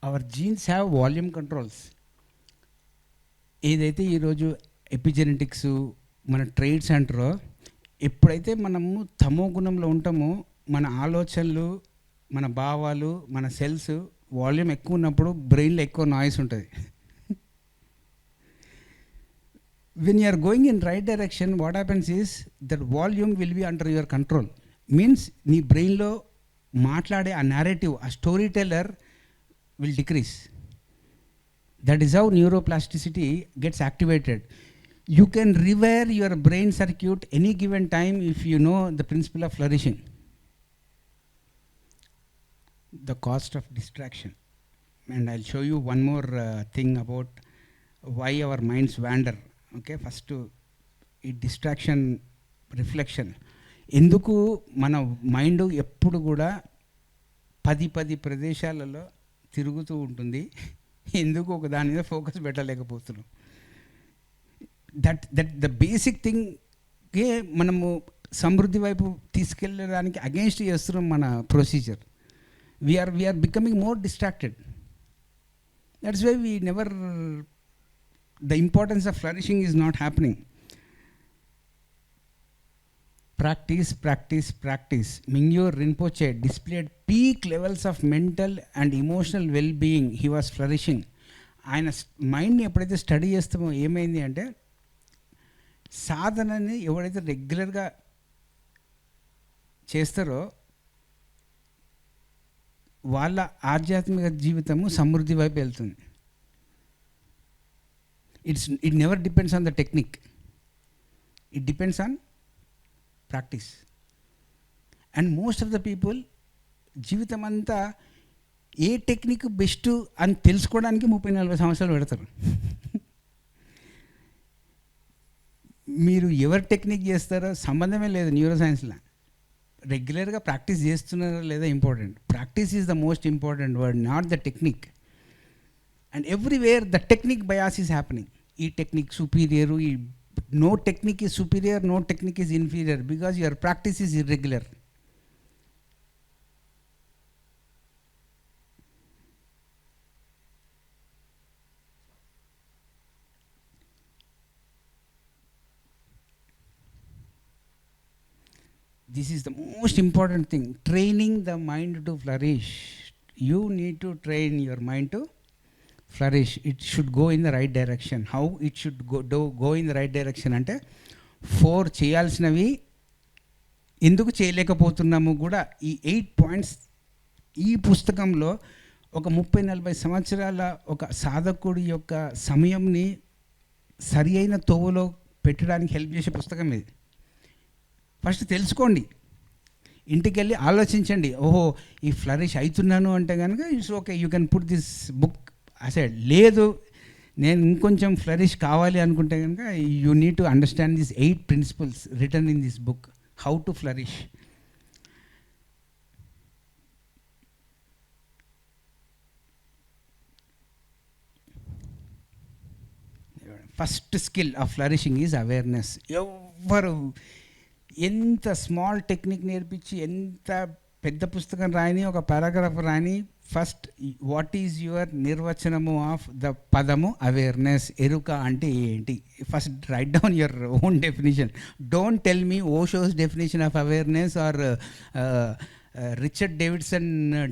Hour genes have volume controls. ఏదైతే ఈరోజు epigenetics మన ట్రేడ్స్ అంటారో, ఎప్పుడైతే మనము తమో గుణంలో ఉంటామో మన ఆలోచనలు, మన భావాలు, మన సెల్స్ వాల్యూమ్ ఎక్కువ ఉన్నప్పుడు బ్రెయిన్లో ఎక్కువ నాయిస్ ఉంటుంది. When you are going in right direction, what happens is that volume will be under your control. Means నీ బ్రెయిన్లో మాట్లాడే ఆ narrative, ఆ story teller will decrease. That is how neuroplasticity gets activated. You can rewire your brain circuit any given time if you know the principle of flourishing. The cost of distraction. And I'll show you one more thing about why our minds wander. Okay, first ఈ distraction, reflection. ఎందుకు మన mind ఎప్పుడు కూడా 10 ప్రదేశాలలో తిరుగుతూ ఉంటుంది, ఎందుకు ఒక దాని మీద ఫోకస్ పెట్టలేకపోతున్నాం? దట్ ద బేసిక్ థింగే మనము సమృద్ధి వైపు తీసుకెళ్ళడానికి అగెన్స్ట్ చేస్తున్నాం మన procedure. We're becoming more distracted. That's why we never, the importance of flourishing is not happening. Practice, practice, practice. Mingyur Rinpoche displayed peak levels of mental and emotional well-being. He was flourishing. ఆయన మైండ్ని ఎప్పుడైతే study చేస్తామో ఏమైంది అంటే, సాధనని ఎవరైతే రెగ్యులర్గా చేస్తారో వాళ్ళ ఆధ్యాత్మిక జీవితము సమృద్ధి వైపు వెళ్తుంది. It never depends on the technique. It depends on practice. And most of the people జీవితం అంతా ఏ టెక్నిక్ బెస్ట్ అని తెలుసుకోవడానికి 30-40 సంవత్సరాలు పెడతారు. మీరు ఎవరు టెక్నిక్ చేస్తారో సంబంధమే లేదు న్యూరో సైన్స్లో. రెగ్యులర్గా ప్రాక్టీస్ చేస్తున్నారో లేదా important. Practice is the most important word, not the technique. And everywhere the technique bias is happening. E technique superior, no technique is superior, no technique is inferior, because your practice is irregular. This is the most important thing, training the mind to flourish. You need to train your mind to flourish. It should go in the right direction. How it should go in the right direction అంటే 4 చేయాల్సినవి ఎందుకు చేయలేకపోతున్నాము కూడా ఈ 8 points ఈ పుస్తకంలో ఒక 30-40 సంవత్సరాల ఒక సాధకుడి యొక్క సమయంని సరి అయిన తోవలో పెట్టడానికి హెల్ప్ చేసే పుస్తకం ఇది. ఫస్ట్ తెలుసుకోండి, ఇంటికి వెళ్ళి ఆలోచించండి. ఓహో, ఈ ఫ్లరిష్ అవుతున్నాను అంటే కనుక it's okay, you can put this book aside. లేదు, నేను ఇంకొంచెం ఫ్లరిష్ కావాలి అనుకుంటే కనుక you need to understand this 8 principles return in this book, how to flourish. First skill of flourishing is awareness. ఎవ్వరు ఎంత స్మాల్ టెక్నిక్ నేర్పించి ఎంత పెద్ద పుస్తకం రాయని, ఒక పారాగ్రాఫ్ రాయని, ఫస్ట్ వాట్ ఈజ్ యువర్ నిర్వచనము ఆఫ్ ద పదము అవేర్నెస్? ఎరుక అంటే ఏంటి? First write down your own definition. Don't tell me Osho's definition of awareness or Richard Davidson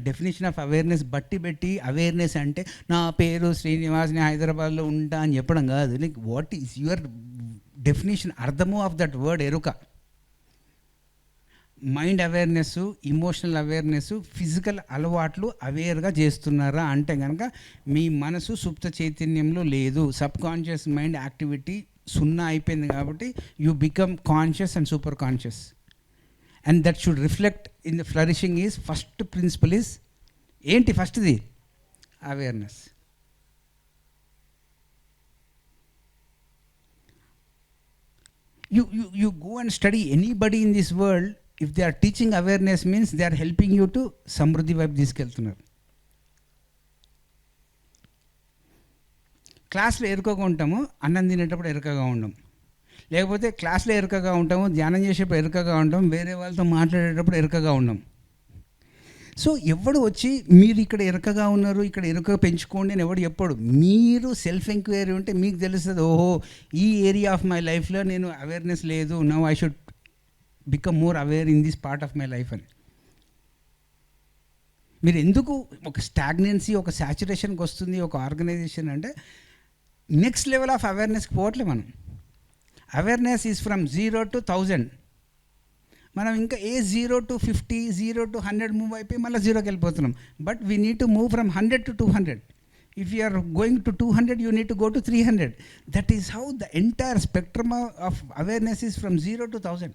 definition of awareness బట్టి అవేర్నెస్ అంటే నా పేరు శ్రీనివాస్, నేను హైదరాబాద్లో ఉంటా అని చెప్పడం కాదు. Like what is your definition, అర్థము ఆఫ్ దట్ వర్డ్ ఎరుక. Mind awareness, emotional awareness, physical అలవాట్లు అవేర్గా చేస్తున్నారా అంటే కనుక మీ మనసు సుప్త చైతన్యంలో లేదు. సబ్ కాన్షియస్ మైండ్ యాక్టివిటీ 0 అయిపోయింది కాబట్టి you become conscious and super conscious. And that should reflect in the flourishing is first principle is ఏంటి? ఫస్ట్ది awareness. You go and study anybody in this world. If they are teaching awareness, means they are helping you to samruddhi vibe తీసుకెళ్తున్నారు. క్లాస్లో ఎరుకగా ఉంటాము, అన్నం తినేటప్పుడు ఎరుకగా ఉండం. లేకపోతే క్లాస్లో ఎరుకగా ఉంటాము, ధ్యానం చేసేటప్పుడు ఎరుకగా ఉంటాం, వేరే వాళ్ళతో మాట్లాడేటప్పుడు ఎరుకగా ఉండం. సో ఎవడు వచ్చి మీరు ఇక్కడ ఎరకగా ఉన్నారు, ఇక్కడ ఎరుక పెంచుకోండి అని ఎవడు చెప్పడు. మీరు సెల్ఫ్ ఎంక్వైరీ ఉంటే మీకు తెలుస్తుంది, ఓహో ఈ ఏరియా ఆఫ్ మై లైఫ్లో నేను అవేర్నెస్ లేదు, now I should become more aware in this part of my life అని. మీరు ఎందుకు ఒక స్టాగ్నెన్సీ, ఒక సాచురేషన్కి వస్తుంది ఒక ఆర్గనైజేషన్ అంటే నెక్స్ట్ లెవెల్ ఆఫ్ అవేర్నెస్కి పోవట్లే మనం. Awareness is from 0 to 1000. మనం ఇంకా 0 to 50, 0 to 100 మూవ్ అయిపోయి మళ్ళీ 0కి వెళ్ళిపోతున్నాం. But we need to move from 100 to 200. If you are going to 200, you need to go to 300. That is how the entire spectrum of awareness is from 0 to 1000.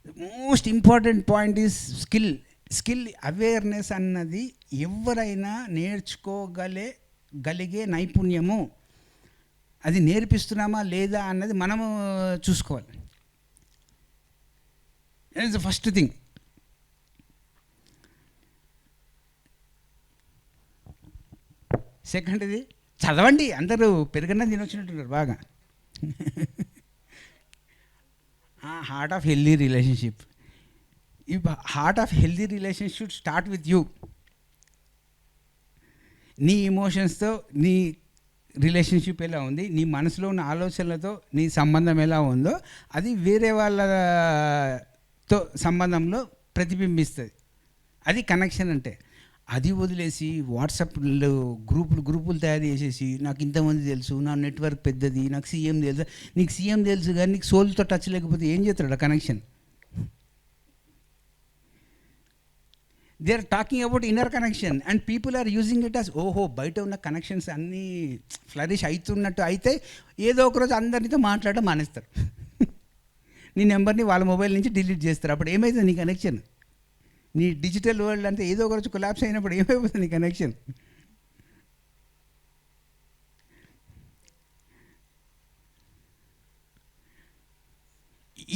The most important point is skill awareness అన్నది ఎవరైనా నేర్చుకోగలిగే నైపుణ్యము. అది నేర్పిస్తున్నామా లేదా అన్నది మనము చూసుకోవాలి. That is the first thing. సెకండ్ది చదవండి, అందరూ పెరుగన్న తినొచ్చినట్టున్నారు బాగా. Heart of healthy relationship. ఈ heart of healthy relationship should start with you. నీ ఎమోషన్స్తో నీ రిలేషన్షిప్ ఎలా ఉంది, నీ మనసులో ఉన్న ఆలోచనలతో నీ సంబంధం ఎలా ఉందో అది వేరే వాళ్ళతో సంబంధంలో ప్రతిబింబిస్తుంది. అది కనెక్షన్ అంటే. అది వదిలేసి వాట్సాప్లో గ్రూపులు తయారు చేసేసి నాకు ఇంతమంది తెలుసు, నా నెట్వర్క్ పెద్దది, నాకు సీఎం తెలుసు. నీకు సీఎం తెలుసు కానీ నీకు సోల్తో టచ్ లేకపోతే ఏం చేస్తాడు ఆ connection? They are talking about inner connection and people are using it as ఓహో బయట ఉన్న కనెక్షన్స్ అన్నీ ఫ్లరిష్ అవుతున్నట్టు అయితే ఏదో ఒకరోజు అందరితో మాట్లాడడం మానేస్తారు. నీ నెంబర్ని వాళ్ళ మొబైల్ నుంచి డిలీట్ చేస్తారు. అప్పుడు ఏమవుతుంది నీ కనెక్షన్? నీ డిజిటల్ వరల్డ్ అంతా ఏదో ఒక రోజు కొలాప్స్ అయినప్పుడు ఏమైపోతుంది నీ కనెక్షన్?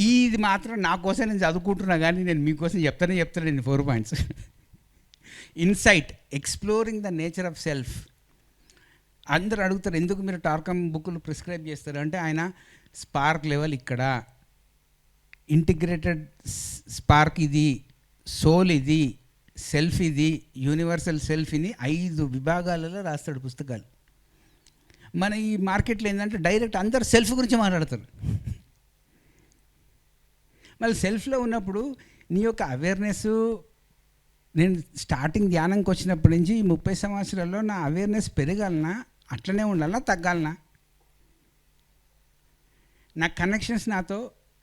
ఇది మాత్రం నా కోసం నేను చదువుకుంటున్నా కానీ నేను మీకోసం చెప్తాను నేను 4 points. Insight, exploring the nature of self. అందరూ అడుగుతారు ఎందుకు మీరు టార్కమ్ బుక్లు ప్రిస్క్రైబ్ చేస్తారు అంటే, ఆయన స్పార్క్ లెవెల్ ఇక్కడ, ఇంటిగ్రేటెడ్ స్పార్క్ ఇది, సోల్ ఇది, సెల్ఫ్ ఇది, యూనివర్సల్ సెల్ఫ్ ఇది 5 విభాగాలలో రాస్తాడు పుస్తకాలు. మన ఈ మార్కెట్లో ఏంటంటే డైరెక్ట్ అందరు సెల్ఫ్ గురించి మాట్లాడతారు. మళ్ళీ సెల్ఫ్లో ఉన్నప్పుడు నీ యొక్క అవేర్నెస్, నేను స్టార్టింగ్ ధ్యానంకి వచ్చినప్పటి నుంచి ఈ 30 సంవత్సరాల్లో నా అవేర్నెస్ పెరగాలనా, అట్లనే ఉండాలనా, తగ్గాలనా? నా కనెక్షన్స్ నాతో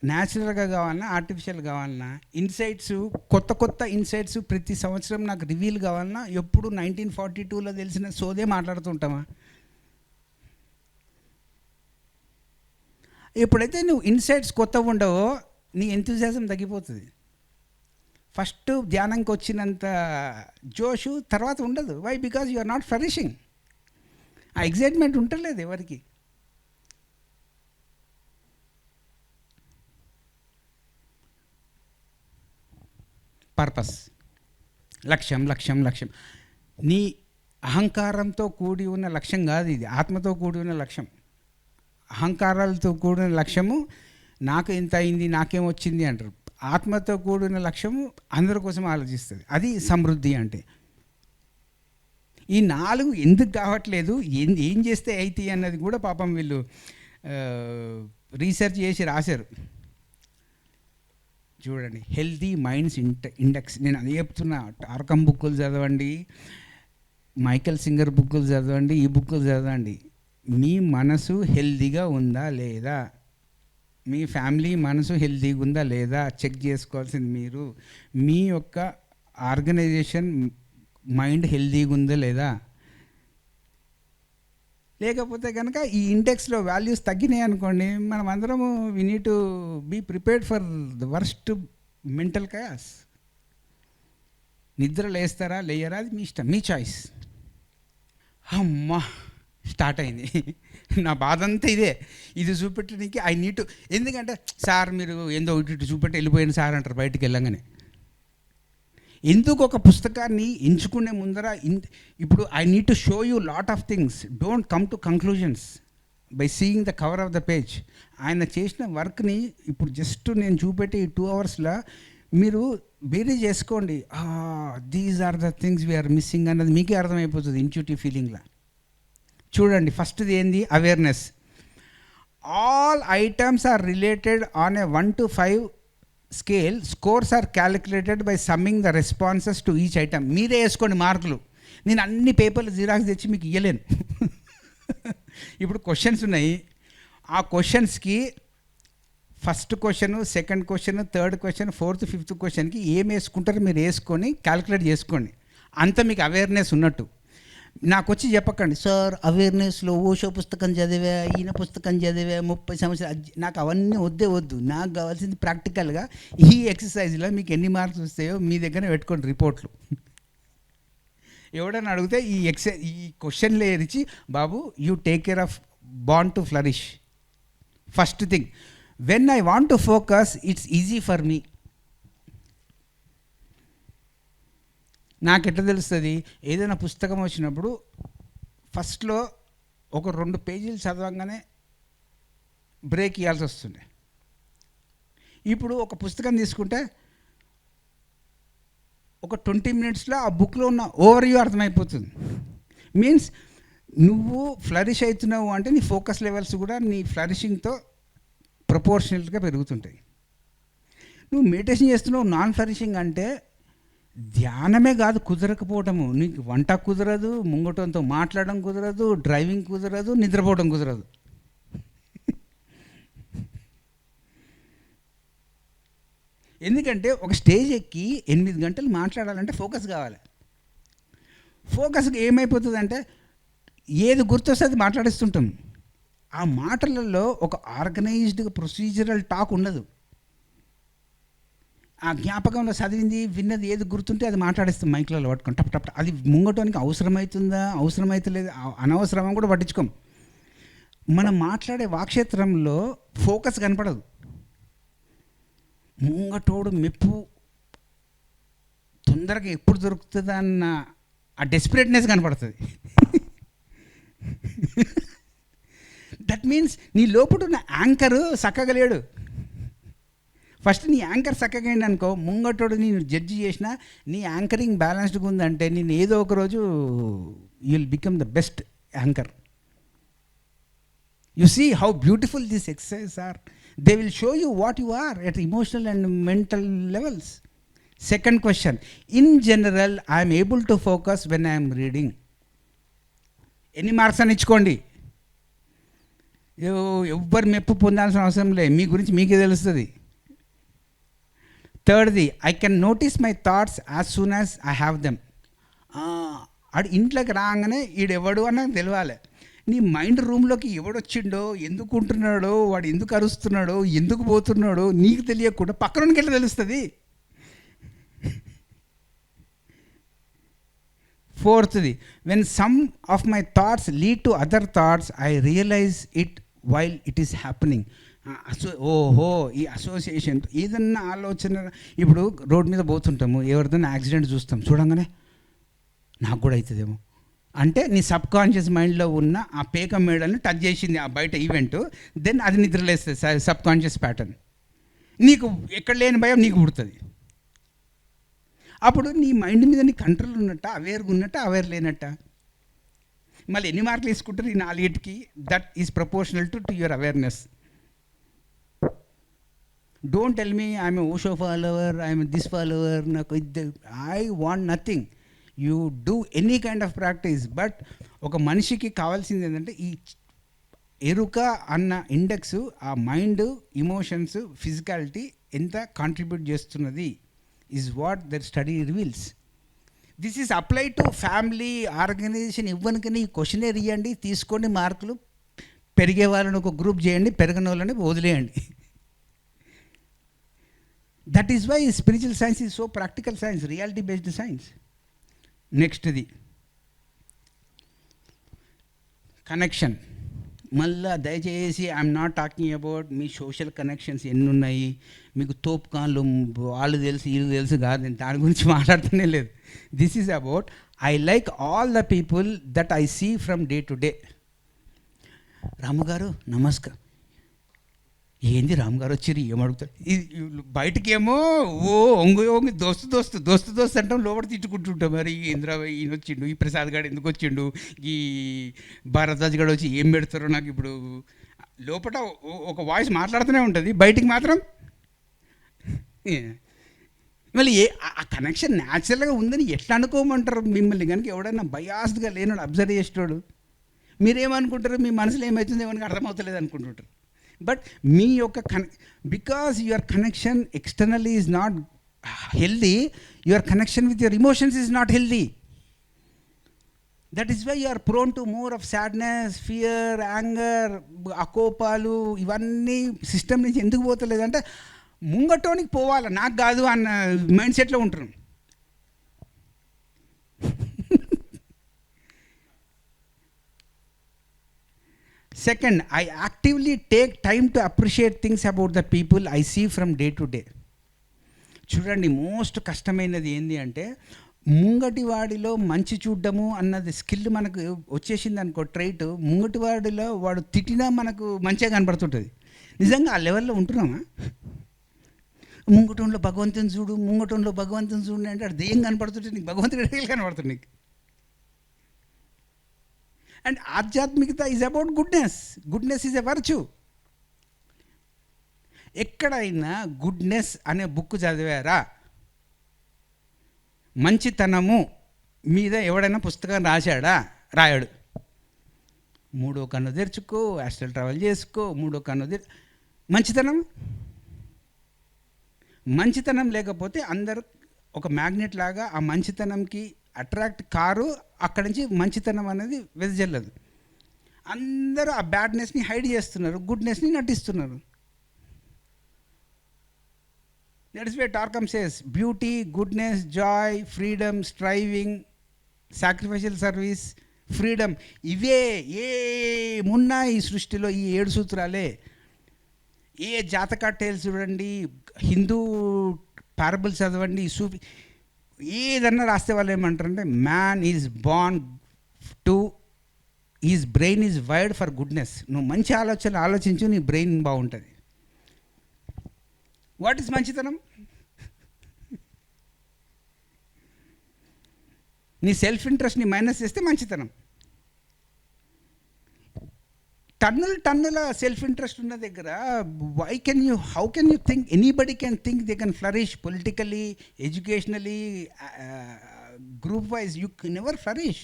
న్యాచురల్గా కావాలన్నా, ఆర్టిఫిషియల్ కావాలన్నా, ఇన్సైట్స్, కొత్త ఇన్సైట్స్ ప్రతి సంవత్సరం నాకు రివీల్ కావాలన్నా, ఎప్పుడు 1942లో తెలిసిన సోదే మాట్లాడుతుంటామా? ఎప్పుడైతే నువ్వు ఇన్సైట్స్ కొత్తగా ఉండవో నీ ఎంతూజియాజం తగ్గిపోతుంది. ఫస్ట్ ధ్యానంకి వచ్చినంత జోషు తర్వాత ఉండదు. Why? Because you are not flourishing. ఆ ఎగ్జైట్మెంట్ ఉండలేదు ఎవరికి. పర్పస్, లక్ష్యం. నీ అహంకారంతో కూడి ఉన్న లక్ష్యం కాదు ఇది, ఆత్మతో కూడి ఉన్న లక్ష్యం. అహంకారాలతో కూడిన లక్ష్యము నాకు ఎంత అయింది, నాకేమొచ్చింది అంటారు. ఆత్మతో కూడిన లక్ష్యము అందరి కోసం ఆలోచిస్తుంది. అది సమృద్ధి అంటే. ఈ 4 ఎందుకు కావట్లేదు, ఏం చేస్తే అవుతాయి అన్నది కూడా పాపం వీళ్ళు రీసెర్చ్ చేసి రాశారు. చూడండి, హెల్దీ మైండ్స్ ఇండెక్స్. నేను అదే చెప్తున్నా, టార్కమ్ బుక్కులు చదవండి, మైకెల్ సింగర్ బుక్కులు చదవండి, ఈ బుక్కులు చదవండి. మీ మనసు హెల్దీగా ఉందా లేదా, మీ ఫ్యామిలీ మనసు హెల్దీగా ఉందా లేదా చెక్ చేసుకోవాల్సింది మీరు. మీ యొక్క ఆర్గనైజేషన్ మైండ్ హెల్దీగా ఉందా లేదా. లేకపోతే కనుక ఈ ఇండెక్స్లో వాల్యూస్ తగ్గినాయి అనుకోండి, మనం అందరము we need to be prepared for the worst mental chaos. నిద్ర లేస్తారా లేయరా అది మీ ఇష్టం, మీ చాయిస్. అమ్మా స్టార్ట్ అయింది నా బాధ అంతా ఇదే. ఇది చూపెట్టడానికి ఐ నీడ్ టు, ఎందుకంటే సార్ మీరు ఏందో ఇటు చూపెట్టి వెళ్ళిపోయాను సార్ అంటారు బయటికి వెళ్ళగానే. ఎందుకు ఒక పుస్తకాన్ని ఎంచుకునే ముందర ఇప్పుడు I need to show you lot of things. Don't come to conclusions by seeing the cover of the page. ఆయన చేసిన వర్క్ని ఇప్పుడు జస్ట్ నేను చూపెట్టి ఈ 2 అవర్స్లో మీరు బేరీ చేసుకోండి. These are the things we're missing అన్నది మీకే అర్థమైపోతుంది ఇంట్యూటివ్ ఫీలింగ్లా. చూడండి, ఫస్ట్ది ఏంది? Awareness. All items are related on a 1 to 5 scale. Scores are calculated by summing the responses to each item. మీరే వేసుకోండి మార్కులు. నేను అన్ని పేపర్లు జిరాక్స్ తెచ్చి మీకు ఇవ్వలేను. ఇప్పుడు క్వశ్చన్స్ ఉన్నాయి, ఆ క్వశ్చన్స్కి first question, second question, third question, fourth, fifth క్వశ్చన్కి ఏం వేసుకుంటారో మీరు వేసుకొని క్యాలిక్యులేట్ చేసుకోండి. అంత మీకు అవేర్నెస్ ఉన్నట్టు. నాకు వచ్చి చెప్పకండి, సార్ అవేర్నెస్లో ఓషో పుస్తకం చదివా, ఈయన పుస్తకం చదివా, 30 సంవత్సరాలు. నాకు అవన్నీ వద్దు. నాకు కావాల్సింది ప్రాక్టికల్గా ఈ ఎక్సర్సైజ్లో మీకు ఎన్ని మార్క్స్ వస్తాయో మీ దగ్గర పెట్టుకోండి రిపోర్ట్లు. ఎవడన్నా అడిగితే ఈ క్వశ్చన్లో ఏరిచి, బాబు you take care of bond to flourish. First thing, when I want to focus it's easy for me. నాకు ఎట్లా తెలుస్తుంది? ఏదైనా పుస్తకం వచ్చినప్పుడు ఫస్ట్లో ఒక 2 పేజీలు చదవంగానే బ్రేక్ ఇవ్వాల్సి వస్తుంది. ఇప్పుడు ఒక పుస్తకం తీసుకుంటే ఒక 20 మినిట్స్లో ఆ బుక్లో ఉన్న ఓవర్ వ్యూ అర్థమైపోతుంది. మీన్స్ నువ్వు ఫ్లరిష్ అవుతున్నావు అంటే నీ ఫోకస్ లెవెల్స్ కూడా నీ ఫ్లరిషింగ్తో ప్రపోర్షనల్గా పెరుగుతుంటాయి. నువ్వు మెడిటేషన్ చేస్తున్నావు నాన్ ఫ్లరిషింగ్ అంటే ధ్యానమే కాదు కుదరకపోవటము. నీకు వంట కుదరదు, ముంగటంతో మాట్లాడడం కుదరదు, డ్రైవింగ్ కుదరదు, నిద్రపోవడం కుదరదు. ఎందుకంటే ఒక స్టేజ్ ఎక్కి 8 గంటలు మాట్లాడాలంటే ఫోకస్ కావాలి. ఫోకస్కి ఏమైపోతుంది అంటే ఏది గుర్తొస్తే అది మాట్లాడిస్తుంటాం. ఆ మాటలలో ఒక ఆర్గనైజ్డ్గా ప్రొసీజరల్ టాక్ ఉండదు. ఆ జ్ఞాపకంలో చదివింది విన్నది ఏది గుర్తుంటే అది మాట్లాడిస్తాం మైక్లలో పట్టుకొని టప్ టప్. అది ముంగటానికి అవసరమవుతుందా అవసరమైతలేదు అనవసరమని కూడా పట్టించుకోం. మనం మాట్లాడే వాక్షేత్రంలో ఫోకస్ కనపడదు. ముంగటోడు మెప్పు తొందరగా ఎప్పుడు దొరుకుతుందా అన్న ఆ డెస్పరేట్నెస్ కనపడుతుంది. దట్ మీన్స్ నీ లోపల ఉన్న యాంకరు చక్కగా లేడు. ఫస్ట్ నీ యాంకర్ చక్కగా అయింది అనుకో, ముంగటోడు నేను జడ్జి చేసినా నీ యాంకరింగ్ బ్యాలెన్స్డ్గా ఉందంటే నేను ఏదో ఒక రోజు you will become the best anchor. You see how beautiful this exercise are. They will show you what you are at emotional and mental levels. Second question, in general I'm able to focus when I'm reading. ఎన్ని marks అని ఇచ్చుకోండి, ఎవ్వరు మెప్పు పొందాల్సిన అవసరం లేదు, మీ గురించి మీకే తెలుస్తుంది. థర్డ్ది, I can notice my thoughts as soon as I have them. ఆడు ఇంట్లోకి రాగానే ఈడెవడు అని నాకు తెలియాలి. నీ మైండ్ రూమ్లోకి ఎవడొచ్చిండో, ఎందుకు ఉంటున్నాడో, వాడు ఎందుకు అరుస్తున్నాడో, ఎందుకు పోతున్నాడో నీకు తెలియకుండా పక్కనకి ఎట్లా తెలుస్తుంది. ఫోర్త్ది, when some of my thoughts lead to other thoughts I realise it while it is happening. ఓహో, ఈ అసోసియేషన్ ఏదన్నా ఆలోచన. ఇప్పుడు రోడ్ మీద పోతుంటాము, ఎవరిదైనా యాక్సిడెంట్ చూస్తాం, చూడంగానే నాకు కూడా అవుతుందేమో అంటే నీ సబ్ కాన్షియస్ మైండ్లో ఉన్న ఆ పేక మేడల్ని టచ్ చేసింది ఆ బయట ఈవెంట్. దెన్ అది నిద్రలేస్తుంది సబ్ కాన్షియస్ ప్యాటర్న్. నీకు ఎక్కడ లేని భయం నీకు పుడుతుంది. అప్పుడు నీ మైండ్ మీద నీ కంట్రోల్ ఉన్నట్ట, అవేర్గా ఉన్నట్ట, అవేర్ లేనట్ట. మళ్ళీ ఎన్ని మార్కులు వేసుకుంటారు ఈ 4కి? That is proportional to your awareness. Don't tell me I'm Osho follower, I'm this follower. నాకు I want nothing. You do any kind of practice. But ఒక మనిషికి కావాల్సింది ఏంటంటే ఈ ఎరుక అన్న ఇండెక్స్, ఆ మైండ్, ఇమోషన్స్, ఫిజికాలిటీ ఎంత కాంట్రిబ్యూట్ చేస్తున్నది is what that study reveals. This is apply to family, organisation. ఇవ్వనికని ఈ క్వశ్చనే ఇవ్వండి, తీసుకోండి మార్కులు. పెరిగే వాళ్ళని ఒక గ్రూప్ చేయండి, పెరగని వాళ్ళని వదిలేయండి. That is why spiritual science is so practical science, reality based science. నెక్స్ట్ది కనెక్షన్. మళ్ళా దయచేసి ఐఎమ్ నాట్ టాకింగ్ అబౌట్ మీ సోషల్ కనెక్షన్స్ ఎన్ని ఉన్నాయి, మీకు తోపుకాన్లు వాళ్ళు తెలుసు వీళ్ళు తెలుసు కాదు, నేను దాని గురించి మాట్లాడుతూనే లేదు. This is about I like all the people that I see from day to day. Ramu garu నమస్కారం. ఏంది రామ్ గారు వచ్చారు ఏమడుగుతారు, బయటకేమో ఓ ఒంగు ఒంగి దోస్తు దోస్తు దోస్తు దోస్తు అంటాం, లోపల తిట్టుకుంటుంటాం. మరి ఇంద్రా ఈయన వచ్చిండు, ఈ ప్రసాద్ గారు ఎందుకు వచ్చిండు, ఈ భారద్వాజ్ గారు వచ్చి ఏం పెడతారో నాకు ఇప్పుడు లోపల ఒక వాయిస్ మాట్లాడుతూనే ఉంటుంది, బయటికి మాత్రం మళ్ళీ ఆ కనెక్షన్ న్యాచురల్గా ఉందని ఎట్లా అనుకోమంటారు మిమ్మల్ని కనుక ఎవడన్నా బయాస్డ్గా లేనాడు అబ్జర్వ్ చేసేటోడు. మీరేమనుకుంటారు, మీ మనసులో ఏమవుతుందో ఏమని అర్థమవుతలేదు అనుకుంటుంటారు. బట్ మీ యొక్క because your connection externally is not healthy, your connection with your emotions is not healthy. That is why you are prone to more of sadness, fear, anger, అకోపాలు. ఇవన్నీ సిస్టమ్ నుంచి ఎందుకు పోతలేదంటే ముంగటోనికి పోవాలి, నాకు కాదు అన్న మైండ్ సెట్లో ఉంటున్నాం. Second, I actively take time to appreciate things about the people I see from day to day. చూడండి, మోస్ట్ కష్టమైనది ఏంటి అంటే ముంగటి వాడిలో మంచి చూడడము అన్నది స్కిల్ మనకు వచ్చేసింది అనుకో, ట్రైట్. ముంగటి వాడిలో వాడు తిట్టినా మనకు మంచిగా కనబడుతుంటుంది. నిజంగా ఆ లెవెల్లో ఉంటున్నామా? ముంగటంలో భగవంతుని చూడు, ముంగటంలో భగవంతుని చూడు అంటే అది దెయ్యం కనపడుతుంటే నీకు భగవంతుడు కనబడుతుంది నీకు. అండ్ ఆధ్యాత్మికత is about goodness. Goodness is a virtue. ఎక్కడైనా గుడ్నెస్ అనే బుక్ చదివారా? మంచితనము మీద ఎవడైనా పుస్తకం రాశాడా? రాయాడు. మూడో కన్ను తెరుచుకో, ఆస్ట్రల్ ట్రావెల్ చేసుకో, మూడో కన్ను మంచితనం లేకపోతే అందరూ ఒక మ్యాగ్నెట్ లాగా ఆ మంచితనంకి అట్రాక్ట్ కారు, అక్కడి నుంచి మంచితనం అనేది వెదజల్లదు. అందరూ ఆ బ్యాడ్నెస్ని హైడ్ చేస్తున్నారు, గుడ్నెస్ని నటిస్తున్నారు. That is way Durkheim says beauty, goodness, joy, freedom, striving, sacrificial service, freedom, ఇవే ఏమున్నా ఈ సృష్టిలో ఈ 7 సూత్రాలే. ఏ జాతక టేల్స్ చూడండి, హిందూ పారబుల్ చదవండి, సూఫీ ఏదన్నా రాస్తే వాళ్ళు ఏమంటారంటే man is born to, is brain is wired for goodness. నువ్వు మంచి ఆలోచించు, నీ బ్రెయిన్ బాగుంటుంది. వాట్ ఈస్ మంచితనం? నీ సెల్ఫ్ ఇంట్రెస్ట్ని మైనస్ చేస్తే మంచితనం. టన్నుల సెల్ఫ్ ఇంట్రెస్ట్ ఉన్న దగ్గర how can you think anybody can think they can flourish politically, educationally, group wise? You can never flourish.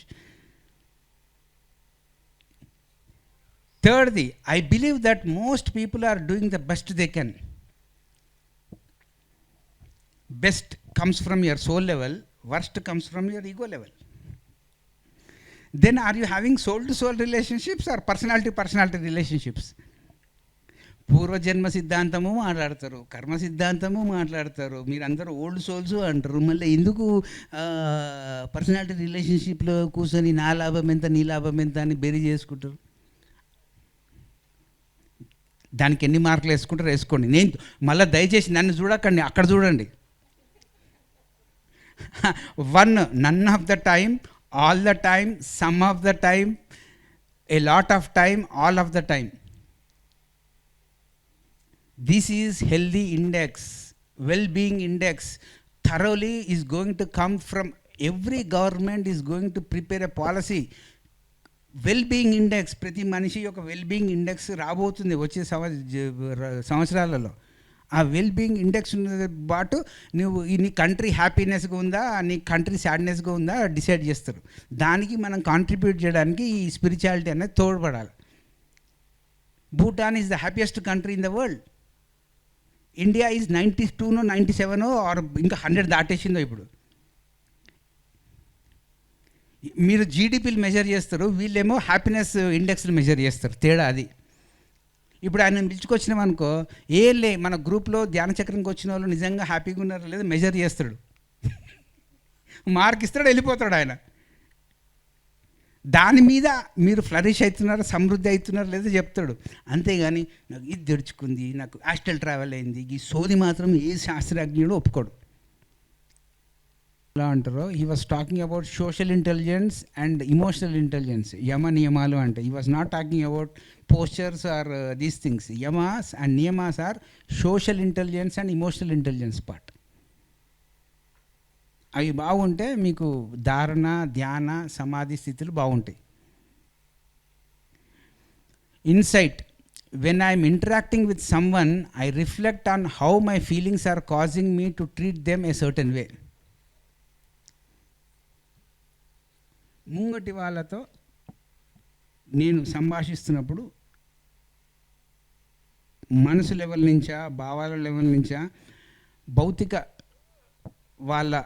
థర్డ్ది, I believe that most people are doing the best they can. Best comes from your soul level, worst comes from your ego level. Then are you having soul to soul relationships or personality to personality relationships? పూర్వజన్మ సిద్ధాంతము మాట్లాడతారు, కర్మ సిద్ధాంతము మాట్లాడతారు, మీరందరూ old souls అంటారు. మళ్ళీ ఎందుకు పర్సనాలిటీ రిలేషన్షిప్లో కూర్చొని నా లాభం ఎంత నీ లాభం ఎంత అని బెరీ చేసుకుంటారు? దానికి ఎన్ని మార్కులు వేసుకుంటారు వేసుకోండి. నేను మళ్ళీ దయచేసి నన్ను చూడకండి, అక్కడ చూడండి. 1, none of the time, all the time, some of the time, a lot of time, all of the time. This is healthy index, well-being index. Thoroughly is going to come from every government is going to prepare a policy. Well-being index, ప్రతి మనిషి యొక్క well-being index రాబోతుంది వచ్చే సంవత్సరాలలో. ఆ wellbeing index ఉన్నది పాటు నువ్వు నీ కంట్రీ హ్యాపీనెస్గా ఉందా, నీ కంట్రీ సాడ్నెస్గా ఉందా డిసైడ్ చేస్తారు. దానికి మనం కాంట్రిబ్యూట్ చేయడానికి ఈ స్పిరిచువాలిటీ అనేది తోడ్పడాలి. Bhutan is the happiest country in the world. India is 92 97 or ఇంకా 100 దాటేసిందో ఇప్పుడు. మీరు జీడిపిలు మెజర్ చేస్తారు, వీళ్ళేమో హ్యాపీనెస్ ఇండెక్స్లు మెజర్ చేస్తారు. తేడా అది. ఇప్పుడు ఆయన పిలుచుకొచ్చినాం అనుకో, మన గ్రూప్లో ధ్యాన చక్రంకి వచ్చిన వాళ్ళు నిజంగా హ్యాపీగా ఉన్నారో లేదో మెజర్ చేస్తాడు, మార్క్ ఇస్తాడు, వెళ్ళిపోతాడు ఆయన. దాని మీద మీరు ఫ్లరిష్ అవుతున్నారా, సమృద్ధి అవుతున్నారా లేదో చెప్తాడు. అంతేగాని నాకు ఇది తెరుచుకుంది, నాకు ఆస్ట్రల్ ట్రావెల్ అయింది, ఈ సోది మాత్రం ఏ శాస్త్రజ్ఞుడు ఒప్పుకోడు. ఎలా అంటారో, he was talking about social intelligence and emotional intelligence. యమ నియమాలు అంటే he was not talking about postures or these things. Yamas and niyamas are social intelligence and emotional intelligence part. అవి బాగుంటే మీకు ధారణ, ధ్యాన, సమాధి స్థితులు బాగుంటాయి. Insight: when I am interacting with someone, I reflect on how my feelings are causing me to treat them a certain way. ముంగటి వాళ్ళతో నేను సంభాషిస్తున్నప్పుడు మనసు లెవెల్ నుంచా, భావాల లెవెల్ నుంచా, భౌతిక వాళ్ళ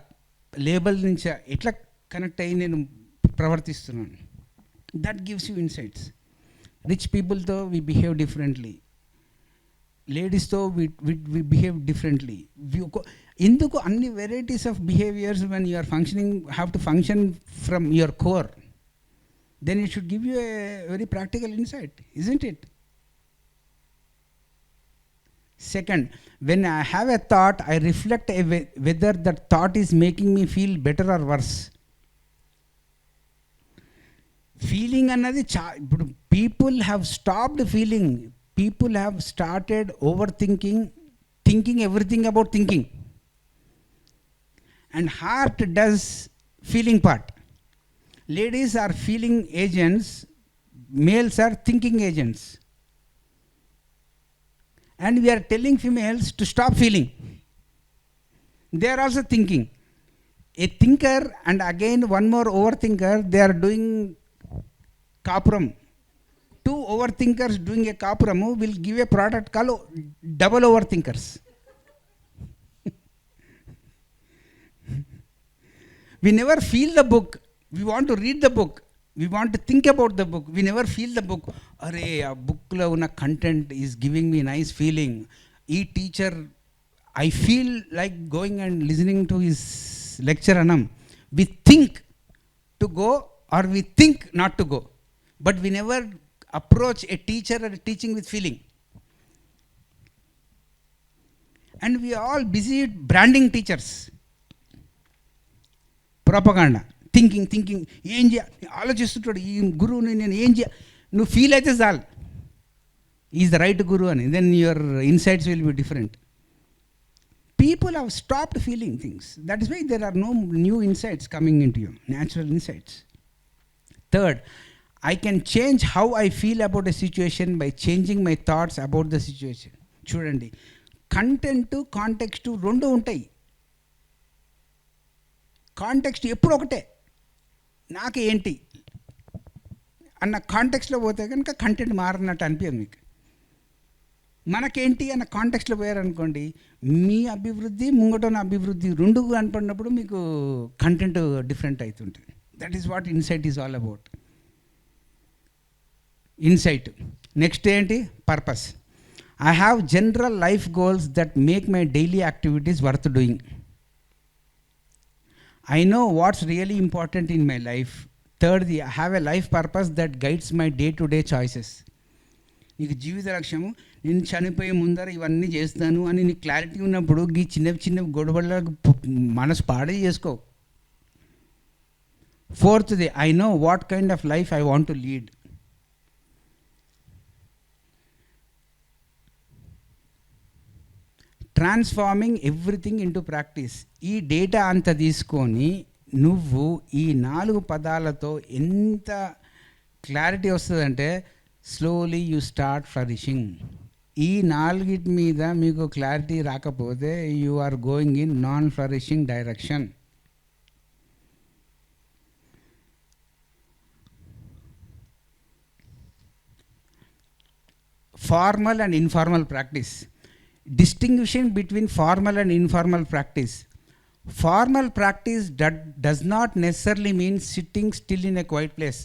లేబల్ నుంచా ఎట్లా కనెక్ట్ అయ్యి నేను ప్రవర్తిస్తున్నాను. That gives you insights. Rich పీపుల్తో వీ బిహేవ్ డిఫరెంట్లీ, లేడీస్తో వి బిహేవ్ డిఫరెంట్లీ. ఎందుకు అన్ని varieties of behaviours when you are functioning have to function from your core, then it should give you a very practical insight, isn't it? Second, when I have a thought, I reflect whether that thought is making me feel better or worse. Feeling అన్నది ఇప్పుడు people have stopped feeling. People have started over thinking everything about thinking. And heart does feeling part. Ladies are feeling agents, males are thinking agents. And we are telling females to stop feeling. They are also thinking. A thinker and again one more overthinker, they are doing kapuram. Two overthinkers doing a kapuram will give a product called double overthinkers. We never feel the book. We want to read the book. We want to think about the book. We never feel the book. Arey, a book lo una content is giving me nice feeling. E teacher, I feel like going and listening to his lecture anam. We think to go or we think not to go. But we never approach a teacher or a teaching with feeling. And we are all busy branding teachers. Propaganda. Thinking ఏం చేయాలి ఆలోచిస్తుంటాడు. ఈ గురువుని నేను ఏం చేయాలి, నువ్వు feel అయితే చాలు ఈజ్ ద రైట్ గురువు అని, then your insights will be different. People have stopped feeling things. That is why there are no new insights coming in to you, natural insights. Third, I can change how I feel about a situation by changing my thoughts about the situation. చూడండి, content, context రెండు ఉంటాయి. Context ఎప్పుడు ఒకటే, నాకు ఏంటి అన్న కాంటెక్స్ట్లో పోతే కనుక కంటెంట్ మారినట్టు అనిపించదు మీకు. మనకేంటి అన్న కాంటెక్స్ట్లో పోయారనుకోండి, మీ అభివృద్ధి ముంగటోన అభివృద్ధి రెండు కనపడినప్పుడు మీకు కంటెంట్ డిఫరెంట్ అవుతుంటుంది. That is what insight is all about. Insight next ఏంటి? Purpose. I have general life goals that make my daily activities worth doing. I know what's really important in my life. Thirdly, I have a life purpose that guides my day-to-day choices. నీకు జీవిత లక్ష్యము, నేను చనిపోయే ముందర ఇవన్నీ చేస్తాను అని నీకు clarity ఉన్నప్పుడు ఈ చిన్న గొడవలకు మనసు పాడే చేసుకో. ఫోర్త్ది, I know what kind of life I want to lead. Transforming everything into practice. ఈ డేటా అంతా తీసుకొని నువ్వు ఈ 4 పదాలతో ఎంత క్లారిటీ వస్తుందంటే స్లోలీ యూ స్టార్ట్ ఫ్లరిషింగ్. ఈ 4 మీద మీకు క్లారిటీ రాకపోతే you are going in non flourishing direction. Formal and informal practice. Distinguishing between formal and informal practice. Formal practice does not necessarily mean sitting still in a quiet place.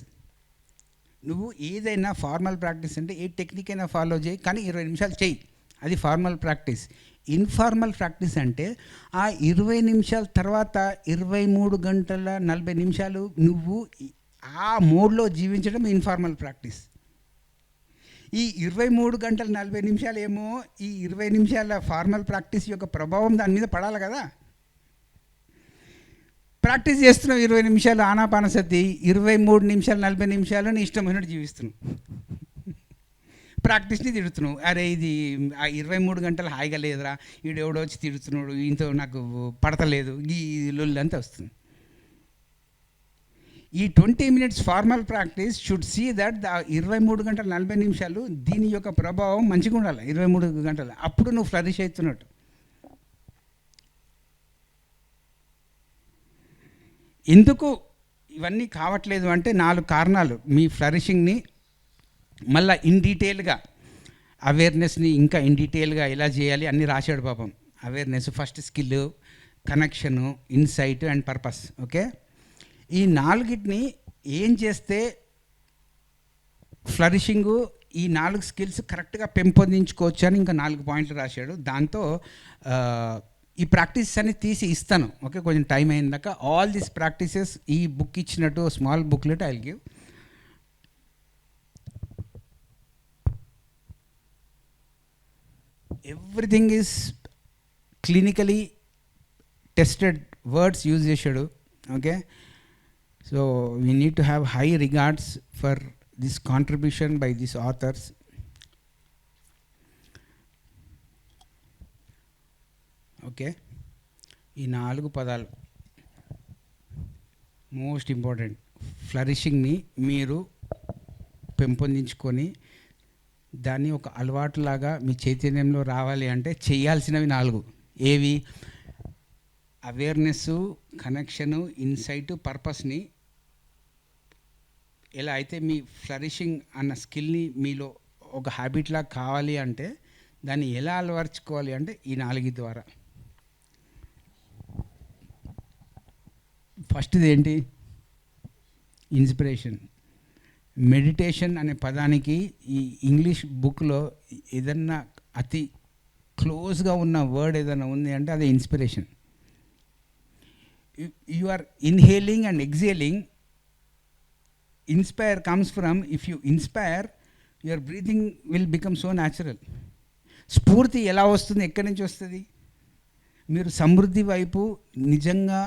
నువ్వు ఏదైనా formal practice అంటే ఏ technique అయినా follow చేయి, కానీ 20 నిమిషాలు చేయి, అది formal practice. Informal practice అంటే ఆ 20 నిమిషాల తర్వాత 23 గంటల 40 నిమిషాలు నువ్వు ఆ మోడ్లో జీవించడం ఇన్ఫార్మల్ ప్రాక్టీస్. ఈ 23 గంటల 40 నిమిషాలు ఏమో ఈ 20 నిమిషాల ఫార్మల్ ప్రాక్టీస్ యొక్క ప్రభావం దాని మీద పడాలి కదా. ప్రాక్టీస్ చేస్తున్నావు 20 నిమిషాలు ఆనాపానసతి, 23 నిమిషాలు 40 నిమిషాలు నీ ఇష్టమైనట్టు జీవిస్తున్నావు. ప్రాక్టీస్ని తిడుతున్నావు, అరే ఇది ఆ 23 గంటలు హాయిగా లేదురా, వీడు ఎవడో వచ్చి తిడుతున్నాడు, ఇంతో నాకు పడతలేదు, ఈ లొల్లి అంతా వస్తుంది. ఈ 20 minutes formal practice should see that 23 గంటలు 40 నిమిషాలు దీని యొక్క ప్రభావం మంచిగా ఉండాలి. 23 గంటలు అప్పుడు నువ్వు ఫ్లరిష్ అవుతున్నట్టు. ఎందుకు ఇవన్నీ కావట్లేదు అంటే 4 కారణాలు. మీ ఫ్లరిషింగ్ని మళ్ళీ ఇన్ డీటెయిల్గా, అవేర్నెస్ని ఇంకా ఇన్ డీటెయిల్గా ఎలా చేయాలి అన్నీ రాశాడు పాపం. Awareness, first skill, connection, insight and purpose. Okay, ఈ 4టిని ఏం చేస్తే ఫ్లరిషింగు, ఈ 4 స్కిల్స్ కరెక్ట్గా పెంపొందించుకోవచ్చు అని ఇంకా 4 పాయింట్లు రాశాడు. దాంతో ఈ ప్రాక్టీస్ అని తీసి ఇస్తాను. ఓకే, కొంచెం టైం అయిందాక ఆల్ దిస్ ప్రాక్టీసెస్ ఈ బుక్ ఇచ్చినట్టు small booklet I will give. Everything is clinically tested words use చేశాడు. Okay, so we need to have high regards for this contribution by this authors. Okay, ఈ 4 పదాలు most important. ఫ్లరిషింగ్ని మీరు పెంపొందించుకొని దాన్ని ఒక అలవాటులాగా మీ చైతన్యంలో రావాలి అంటే చేయాల్సినవి 4. ఏవి? అవేర్నెస్సు, కనెక్షను, ఇన్సైటు, పర్పస్ని ఎలా అయితే మీ ఫ్లరిషింగ్ అన్న స్కిల్ని మీలో ఒక హ్యాబిట్ లాగా కావాలి అంటే దాన్ని ఎలా అలవర్చుకోవాలి అంటే ఈ 4 ద్వారా. ఫస్ట్ది ఏంటి? ఇన్స్పిరేషన్. మెడిటేషన్ అనే పదానికి ఈ ఇంగ్లీష్ బుక్లో ఏదన్నా అతి క్లోజ్గా ఉన్న వర్డ్ ఏదైనా ఉంది అంటే అది inspiration. You are inhaling and exhaling. Inspire comes from, if you inspire your breathing will become so natural. స్ఫూర్తి ఎలా వస్తుంది, ఎక్కడి నుంచి వస్తుంది? మీరు సమృద్ధి వైపు నిజంగా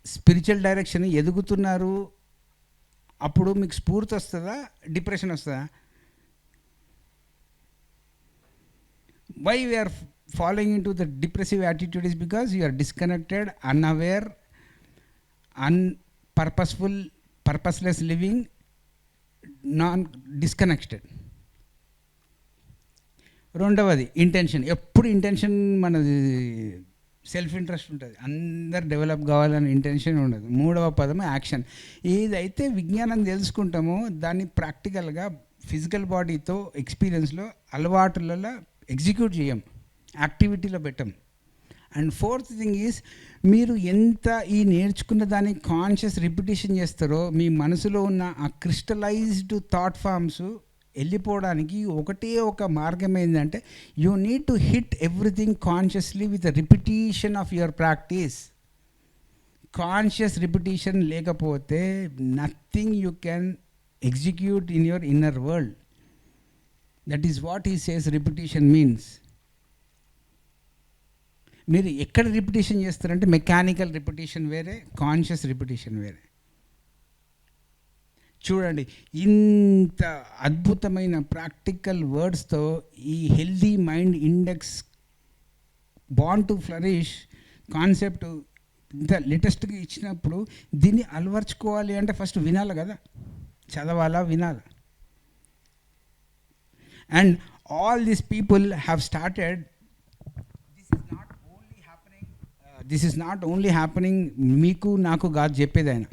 స్పిరిచువల్ డైరెక్షన్ ఎదుగుతున్నారు, అప్పుడు మీకు స్ఫూర్తి వస్తుందా, డిప్రెషన్ వస్తుందా? Why we are following in to the depressive attitude is because you are disconnected, unaware, purposeful, purposeless living, non disconnected. రెండవది ఇంటెన్షన్. ఎప్పుడు ఇంటెన్షన్ మనది సెల్ఫ్ ఇంట్రెస్ట్ ఉంటుంది, అందరు డెవలప్ కావాలని ఇంటెన్షన్ ఉండదు. మూడవ పదము యాక్షన్. ఏదైతే విజ్ఞానం తెలుసుకుంటామో దాన్ని ప్రాక్టికల్గా ఫిజికల్ బాడీతో ఎక్స్పీరియన్స్లో అలవాటులలో ఎగ్జిక్యూట్ చేయం, యాక్టివిటీలో పెట్టం. అండ్ ఫోర్త్ థింగ్ ఈజ్, మీరు ఎంత ఈ నేర్చుకున్న దాన్ని కాన్షియస్ రిపిటేషన్ చేస్తారో మీ మనసులో ఉన్న ఆ క్రిస్టలైజ్డ్ థాట్ ఫామ్స్ వెళ్ళిపోవడానికి ఒకటే ఒక మార్గం ఏంటంటే you need to hit everything consciously with repetition of your practice. Conscious repetition లేకపోతే nothing you can execute in your inner world. That is what he says repetition means. మీరు ఎక్కడ repetition చేస్తారంటే mechanical repetition వేరే, conscious repetition వేరే. చూడండి, ఇంత అద్భుతమైన practical వర్డ్స్తో ఈ healthy mind index, bond to flourish concept ఇంత లేటెస్ట్గా ఇచ్చినప్పుడు దీన్ని అలవర్చుకోవాలి అంటే ఫస్ట్ వినాలి కదా, చదవాలా, వినాలి. And all these people have started. This is not only happening మీకు నాకు కాదు చెప్పేది ఆయన.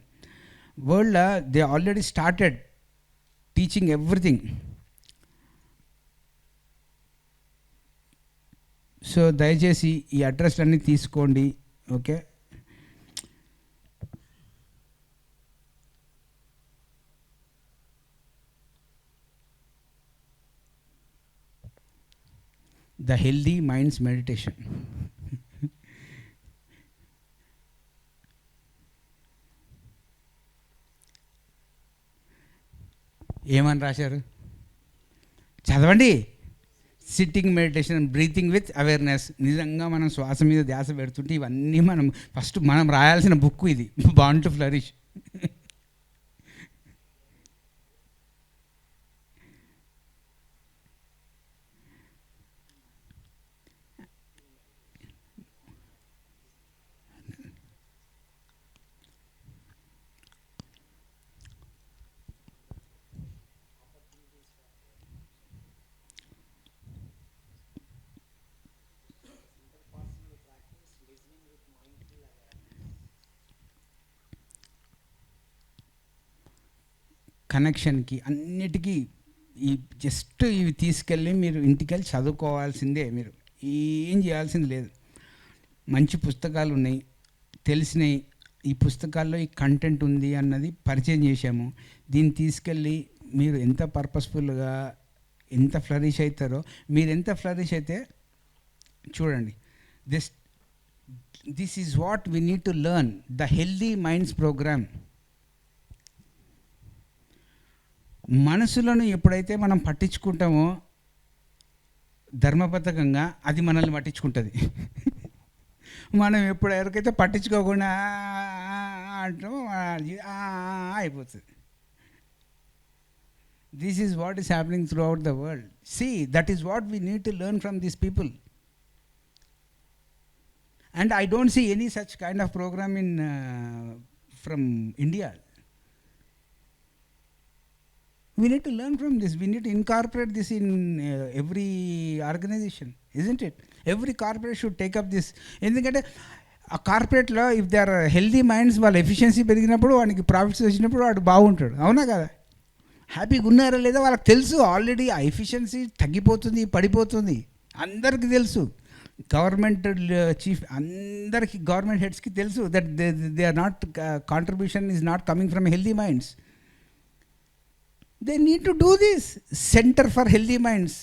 వరల్డ్లో they already started teaching everything. So దయచేసి ఈ అడ్రస్లన్నీ తీసుకోండి. Okay, the healthy minds meditation. ఏమని రాశారు? చదవండి, sitting meditation, breathing with awareness. నిజంగా మనం శ్వాస మీద ధ్యాస పెడుతుంటే ఇవన్నీ మనం ఫస్ట్ మనం రాయాల్సిన బుక్ ఇది, బాండ్ టు ఫ్లరిష్. కనెక్షన్కి అన్నిటికీ ఈ జస్ట్ ఇవి తీసుకెళ్ళి మీరు ఇంటికెళ్ళి చదువుకోవాల్సిందే. మీరు ఏం చేయాల్సింది లేదు. మంచి పుస్తకాలు ఉన్నాయి, తెలిసినాయి. ఈ పుస్తకాల్లో ఈ కంటెంట్ ఉంది అన్నది పరిచయం చేశాము. దీన్ని తీసుకెళ్ళి మీరు ఎంత పర్పస్ఫుల్గా ఎంత ఫ్లరిష్ అవుతారో, మీరు ఎంత ఫ్లరిష్ అయితే చూడండి. This is what we need to learn, the healthy minds programme. మనసులను ఎప్పుడైతే మనం పట్టించుకుంటామో ధర్మబద్ధకంగా, అది మనల్ని పట్టించుకుంటుంది. మనం ఎవరికైతే పట్టించుకోకుండా అంటామో అయిపోతుంది. This is what is happening throughout the world. See, that is what we need to learn from these people. And I don't see any such kind of programme in from India. We need to learn from this. We need to incorporate this in every organization, isn't it? Every corporate should take up this. ఎందుకంటే ఆ కార్పొరేట్లో if they are healthy minds, వాళ్ళ efficiency పెరిగినప్పుడు, వానికి profits వచ్చినప్పుడు వాడు బాగుంటాడు. అవునా కదా? హ్యాపీగా ఉన్నారా లేదా వాళ్ళకి తెలుసు. ఆల్రెడీ ఆ ఎఫిషియన్సీ తగ్గిపోతుంది, పడిపోతుంది, అందరికీ తెలుసు. గవర్నమెంట్ చీఫ్ అందరికీ, గవర్నమెంట్ హెడ్స్కి తెలుసు that they are not, contribution is not coming from healthy minds. They need to do this Center for Healthy Minds.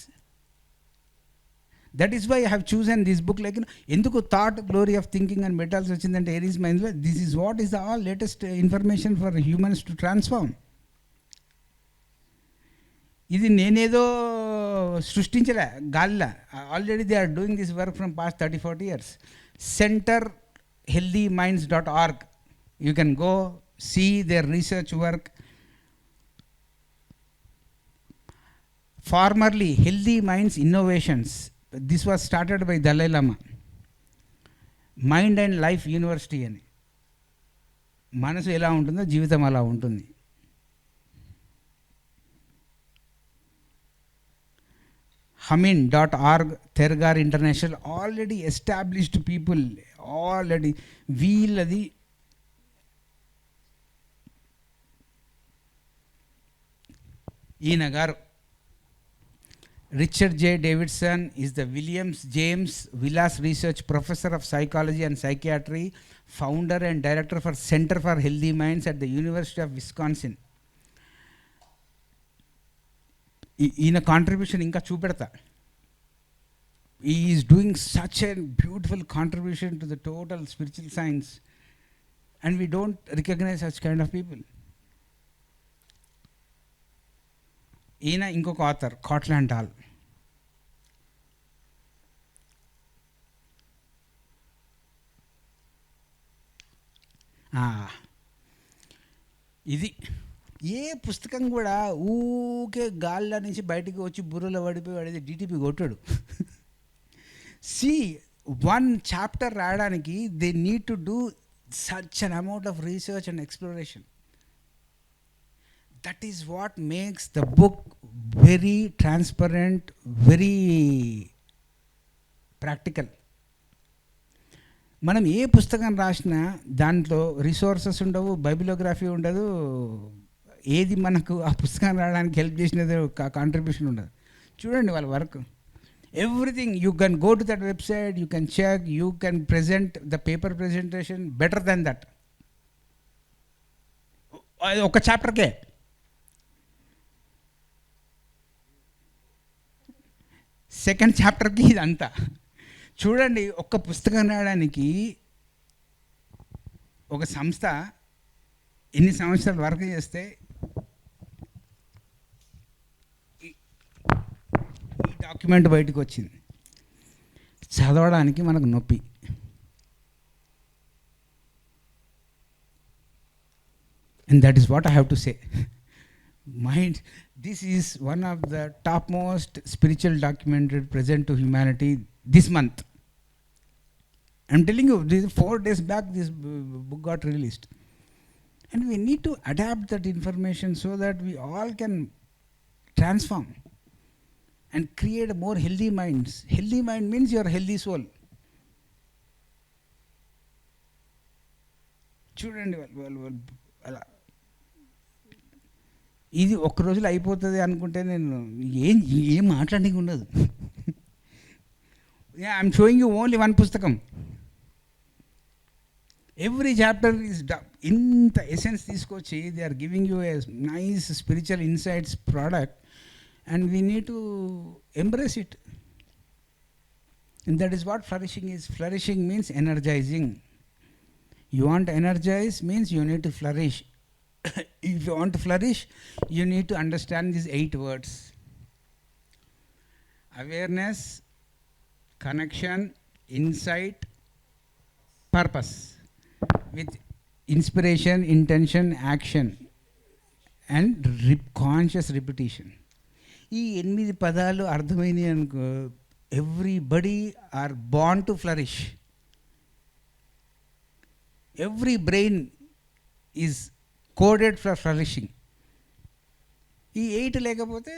That is why I have chosen this book. Like, enduku thought, glory of thinking and metals vachindante Aries Minds. This is what is the all latest information for humans to transform. ఇది నేనేదో సృష్టించలే గాలిలా. Already they are doing this work from past 30-40 years. centerhealthyminds.org. You can go see their research work. Formerly Healthy Minds Innovations. This was started by Dalai Lama. Mind and Life University అని. మనసు ఎలా ఉంటుందో జీవితం అలా ఉంటుంది. Hamin.org, Tergar International, already established people, already వీళ్ళది ఈయన గారు Richard J. Davidson is the Williams James Vilas Research Professor of Psychology and Psychiatry, founder and director for Center for Healthy Minds at the University of Wisconsin. ఈయన contribution ఇంకా చూపెడతా. He is doing such a beautiful contribution to the total spiritual science, and we don't recognize such kind of people. ఈయన ఇంకొక author, కాట్లాండ్ hall. ఇది ఏ పుస్తకం కూడా ఊకే గాల్లో నుంచి బయటికి వచ్చి బుర్రలో పడిపోయి వాడేది డిటిపి కొట్టాడు. సి, వన్ చాప్టర్ రాయడానికి they need to do such an amount of research and exploration. That is what makes the book very transparent, very practical. మనం ఏ పుస్తకం రాసినా దాంట్లో రిసోర్సెస్ ఉండవు, బైబిలోగ్రఫీ ఉండదు, ఏది మనకు ఆ పుస్తకం రాయడానికి హెల్ప్ చేసినది కాంట్రిబ్యూషన్ ఉండదు. చూడండి వాళ్ళ work, everything. You can go to that website, you can check, you can present the paper presentation better then that. ఒక చాప్టర్కే సెకండ్ చాప్టర్కి ఇదంతా చూడండి. ఒక్క పుస్తకం రాయడానికి ఒక సంస్థ ఎన్ని సంవత్సరాలు వర్క్ చేస్తే ఈ డాక్యుమెంట్ బయటకు వచ్చింది. చదవడానికి మనకు నొప్పి. And that is what I have to say. Mind, this is one of the topmost spiritual documented present to humanity this month. I'm telling you, this 4 days back this book got released. And we need to adapt that information so that we all can transform and create more healthy minds. Healthy mind means your healthy soul. చూడండి వాళ్ళు అలా ఇది ఒక్క రోజులో అయిపోతుంది అనుకుంటే నేను ఏం మాట్లాడడానికి ఉండదు. I'm showing you only one పుస్తకం. ఎవ్రీ చాప్టర్ ఈజ్ ఇంత ఎసెన్స్ తీసుకొచ్చి they are giving you a nice spiritual insights product and we need to embrace it. And that is what flourishing is. Flourishing means energising. You want to energize means you need to flourish. If you want to flourish, you need to understand these 8 words: awareness, connection, insight, purpose, with inspiration, intention, action, and conscious repetition. ఈ 8 పదాలు అర్థమైనవి అనుకో, everybody are born to flourish. Every brain is coded for flourishing. ఈ 8 లేకపోతే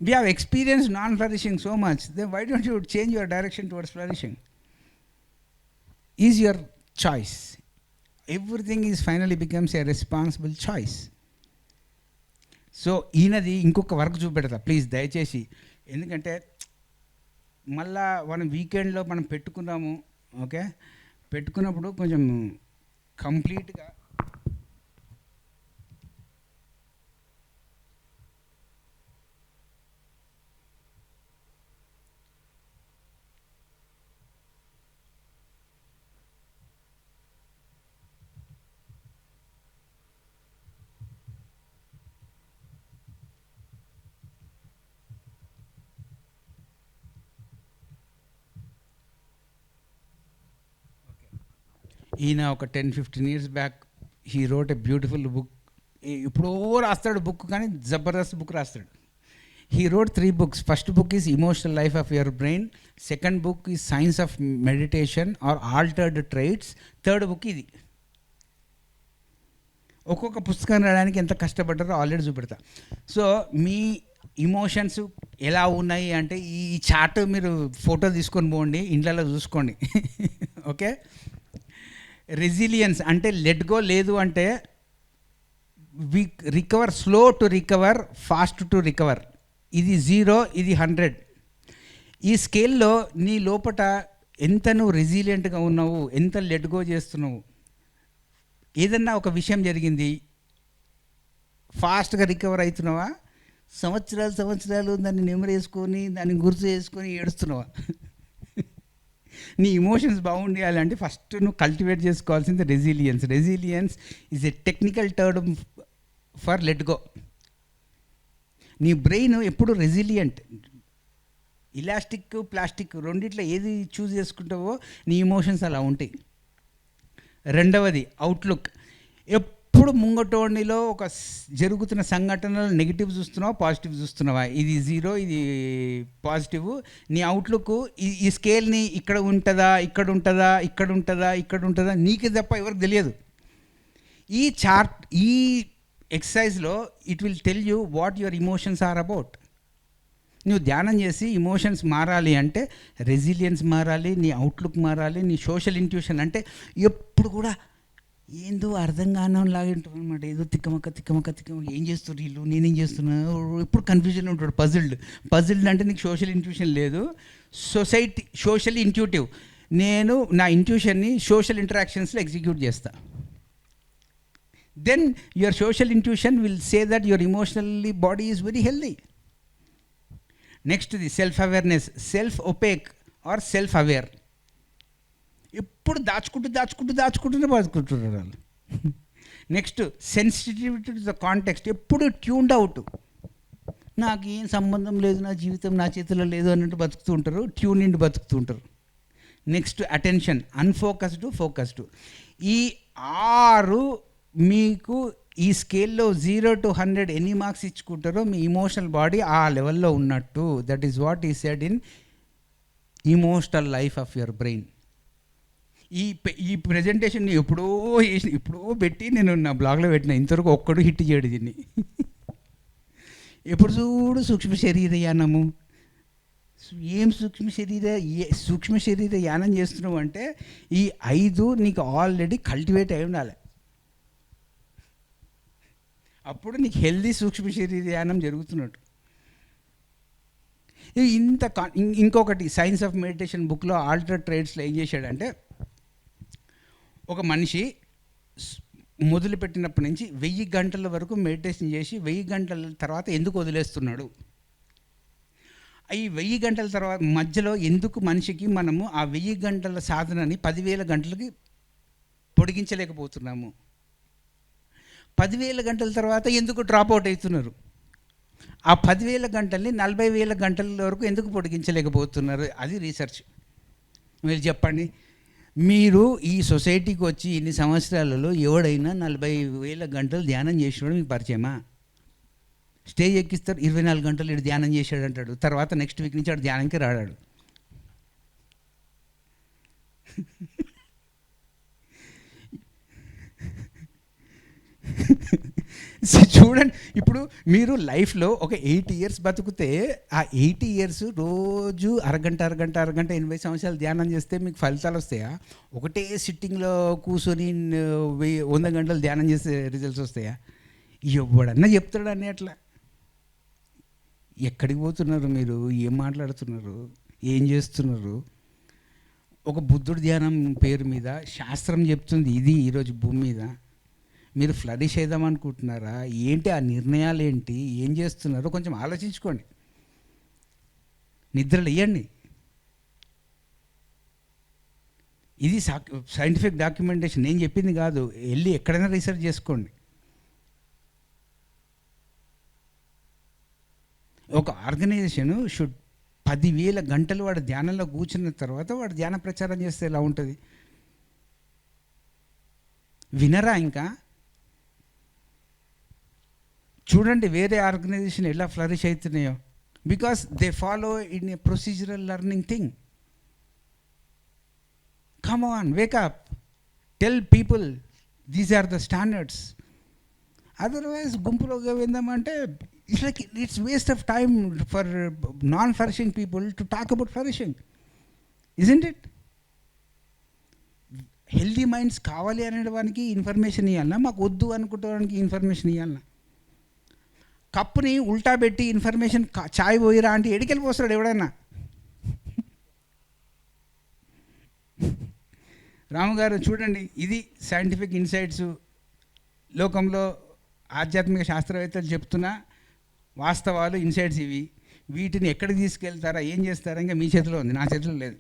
we have experienced non-flourishing so much, then why don't you change your direction towards flourishing? Is your choice. Everything is finally becomes a responsible choice. So ఈయనది ఇంకొక work చూపెడతా please దయచేసి. ఎందుకంటే మళ్ళా మనం వీకెండ్లో మనం పెట్టుకున్నాము, ఓకే, పెట్టుకున్నప్పుడు కొంచెం కంప్లీట్గా ఈయన ఒక 10-15 years back he wrote a beautiful book. ఇప్పుడో రాస్తాడు బుక్, కానీ జబర్దస్త్ బుక్ రాస్తాడు. He wrote 3 books. First book is emotional life of your brain, second book is science of meditation or altered traits, third book ఇది. ఒక్కొక్క పుస్తకం రాయడానికి ఎంత కష్టపడ్డారో ఆల్రెడీ చూపెడతా. సో మీ ఇమోషన్స్ ఎలా ఉన్నాయి అంటే ఈ చార్ట్ మీరు ఫోటో తీసుకొని పోండి, ఇంట్లో చూసుకోండి, ఓకే. రెసిలియన్స్ అంటే లెట్ గో లేదు అంటే we recover, slow to recover, fast to recover. ఇది 0, ఇది 100. ఈ స్కేల్లో నీ లోపట ఎంత నువ్వు రెసిలియంట్గా ఉన్నావు, ఎంత లెట్ గో చేస్తున్నావు. ఏదన్నా ఒక విషయం జరిగింది, ఫాస్ట్గా రికవర్ అవుతున్నావా, సంవత్సరాలు దాన్ని నెమరేసుకొని దాన్ని గుర్తు చేసుకొని ఏడుస్తున్నావా? నీ ఇమోషన్స్ బాగుండాలంటే ఫస్ట్ నువ్వు కల్టివేట్ చేసుకోవాల్సింది resilience. Resilience is a technical term for let go. నీ బ్రెయిన్ ఎప్పుడు రెసిలియంట్. ఇలాస్టిక్, ప్లాస్టిక్ రెండిట్లో ఏది చూస్ చేసుకుంటావో నీ ఇమోషన్స్ అలా ఉంటాయి. రెండవది అవుట్లుక్. ఎప్పుడు ముంగటోడిలో ఒక జరుగుతున్న సంఘటనలు నెగిటివ్ చూస్తున్నావా, పాజిటివ్ చూస్తున్నావా, ఇది 0, ఇది పాజిటివ్. నీ అవుట్లుక్ ఈ స్కేల్ని ఇక్కడ ఉంటుందా, ఇక్కడ ఉంటుందా, ఇక్కడ ఉంటుందా, ఇక్కడ ఉంటుందా, నీకు తప్ప ఎవరికి తెలియదు. ఈ చార్ట్, ఈ ఎక్సర్సైజ్లో it will tell you what your emotions are about. నువ్వు ధ్యానం చేసి ఇమోషన్స్ మారాలి అంటే రెసిలియన్స్ మారాలి, నీ అవుట్లుక్ మారాలి, నీ సోషల్ ఇంట్యూషన్. అంటే ఎప్పుడు కూడా ఏందో అర్థం కానలాగే ఉంటారు అనమాట. ఏదో తిక్కమక్క ఏం చేస్తారు వీళ్ళు, నేనేం చేస్తున్నా, ఎప్పుడు కన్ఫ్యూజన్ ఉంటాడు. పజిల్డ్ అంటే నీకు సోషల్ ఇంట్యూషన్ లేదు, సోషల్ ఇంట్యూటివ్. నేను నా ఇంట్యూషన్ని సోషల్ ఇంటరాక్షన్స్లో ఎగ్జిక్యూట్ చేస్తా. Then your social intuition will say that your emotionally body is very healthy. Next the self awareness. Self opaque or self aware. ఎప్పుడు దాచుకుంటూనే బతుకుంటున్నారు వాళ్ళు. Next sensitivity to the context. ఎప్పుడు ట్యూన్డ్ అవుట్. నాకు ఏం సంబంధం లేదు, నా జీవితం నా చేతిలో లేదు అన్నట్టు బతుకుతూ ఉంటారు, ట్యూన్ ఇండి బతుకుతూ ఉంటారు. Next attention, unfocused, focused. ఈ 6 మీకు ఈ స్కేల్లో 0 to 100 ఎన్ని మార్క్స్ ఇచ్చుకుంటారో మీ ఇమోషనల్ బాడీ ఆ లెవెల్లో ఉన్నట్టు. That is what he said in emotional life of your brain. ఈ ప్రజెంటేషన్ ఎప్పుడో పెట్టి నేను నా బ్లాగ్లో పెట్టిన, ఇంతవరకు ఒక్కడు హిట్ చేయడు దీన్ని. ఎప్పుడు చూడు సూక్ష్మ శరీరయానము, ఏం సూక్ష్మ శరీర యానం చేస్తున్నావు అంటే ఈ 5 నీకు ఆల్రెడీ కల్టివేట్ అయి ఉండాలి, అప్పుడు నీకు హెల్దీ సూక్ష్మ శరీర యానం జరుగుతున్నట్టు. ఇంకొకటి సైన్స్ ఆఫ్ మెడిటేషన్ బుక్లో ఆల్టర్ ట్రేడ్స్లో ఏం చేశాడంటే, ఒక మనిషి మొదలుపెట్టినప్పటి నుంచి 1000 గంటల వరకు మెడిటేషన్ చేసి 1000 గంటల తర్వాత ఎందుకు వదిలేస్తున్నాడు, ఈ 1000 గంటల తర్వాత మధ్యలో ఎందుకు మనిషికి మనము ఆ 1000 గంటల సాధనని 10,000 గంటలకి పొడిగించలేకపోతున్నాము, 10,000 గంటల తర్వాత ఎందుకు డ్రాప్ అవుట్ అవుతున్నారు, ఆ 10,000 గంటల్ని 40,000 గంటల వరకు ఎందుకు పొడిగించలేకపోతున్నారు. అది రీసెర్చ్. మీరు చెప్పండి, మీరు ఈ సొసైటీకి వచ్చి ఇన్ని సంవత్సరాలలో ఎవడైనా 40,000 గంటలు ధ్యానం చేసినాడు మీకు పరిచయమా? స్టేజ్ ఎక్కిస్తారు, 24 గంటలు ఇటు ధ్యానం చేశాడు అంటాడు, తర్వాత నెక్స్ట్ వీక్ నుంచి ఆడు ధ్యానంకి రాడాడు. చూడండి, ఇప్పుడు మీరు లైఫ్లో ఒక 8 years బతుకుతే ఆ 8 years రోజు అరగంట 80 సంవత్సరాలు ధ్యానం చేస్తే మీకు ఫలితాలు వస్తాయా? ఒకటే సిట్టింగ్లో కూర్చొని 100 గంటలు ధ్యానం చేస్తే రిజల్ట్స్ వస్తాయా? ఎవడన్నా చెప్తాడని అట్లా. ఎక్కడికి పోతున్నారు మీరు? ఏం మాట్లాడుతున్నారు? ఏం చేస్తున్నారు? ఒక బుద్ధుడి ధ్యానం పేరు మీద శాస్త్రం చెప్తుంది ఇది ఈరోజు భూమి మీద. మీరు ఫ్లరిష్ అవుదామనుకుంటున్నారా? ఏంటి ఆ నిర్ణయాలు ఏంటి? ఏం చేస్తున్నారో కొంచెం ఆలోచించుకోండి. నిద్రలు ఇవ్వండి. ఇది సైంటిఫిక్ డాక్యుమెంటేషన్, నేను చెప్పింది కాదు. వెళ్ళి ఎక్కడైనా రీసెర్చ్ చేసుకోండి. ఒక ఆర్గనైజేషన్ షుడ్ 10,000 గంటలు వాడు ధ్యానంలో కూర్చున్న తర్వాత వాడు ధ్యాన ప్రచారం చేస్తే ఎలా ఉంటుంది? వినరా? ఇంకా చూడండి వేరే ఆర్గనైజేషన్ ఎలా ఫ్లరిష్ అవుతున్నాయో. Because they follow in a procedural learning thing. Come on, wake up, tell people these are the standards. Otherwise గుంపులో ఏందామంటే it's waste of time for non-flourishing people to talk about flourishing, isn't it? Healthy minds కావాలి అనేవానికి information ఇవ్వాలన్నా, మాకు వద్దు అనుకుంటానికి information ఇవ్వాలన్నా? కప్పుని ఉల్టా పెట్టి information చాయ్ పోయిరా అంటే ఎడికెళ్ళి పోస్తాడు ఎవడన్నా? రాము గారు చూడండి, ఇది సైంటిఫిక్ ఇన్సైట్స్. లోకంలో ఆధ్యాత్మిక శాస్త్రవేత్తలు చెప్తున్న వాస్తవాలు, ఇన్సైట్స్ ఇవి. వీటిని ఎక్కడికి తీసుకెళ్తారా, ఏం చేస్తారా ఇంకా మీ చేతిలో ఉంది, నా చేతిలో లేదు.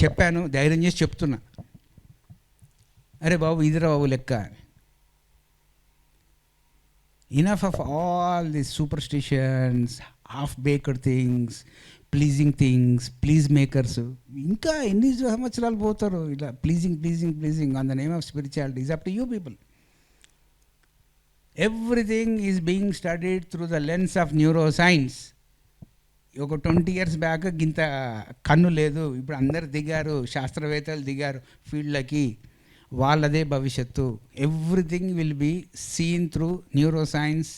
చెప్పాను, ధైర్యం చేసి చెప్తున్నా. అరే బాబు ఇదిరా బాబు లెక్క. Enough of all this superstitions, half baked things, pleasing things, please makers. ఇంకా ఎన్ని సంవత్సరాలు పోతారు ఇలా pleasing on the name of spirituality? Is up to you people. Everything is being studied through the lens of neuroscience. ఒక 20 years back గింత కన్ను లేదు, ఇప్పుడు అందరు దిగారు, శాస్త్రవేత్తలు దిగారు ఫీల్డ్లకి. వాళ్ళదే భవిష్యత్తు. Everything will be seen through neuroscience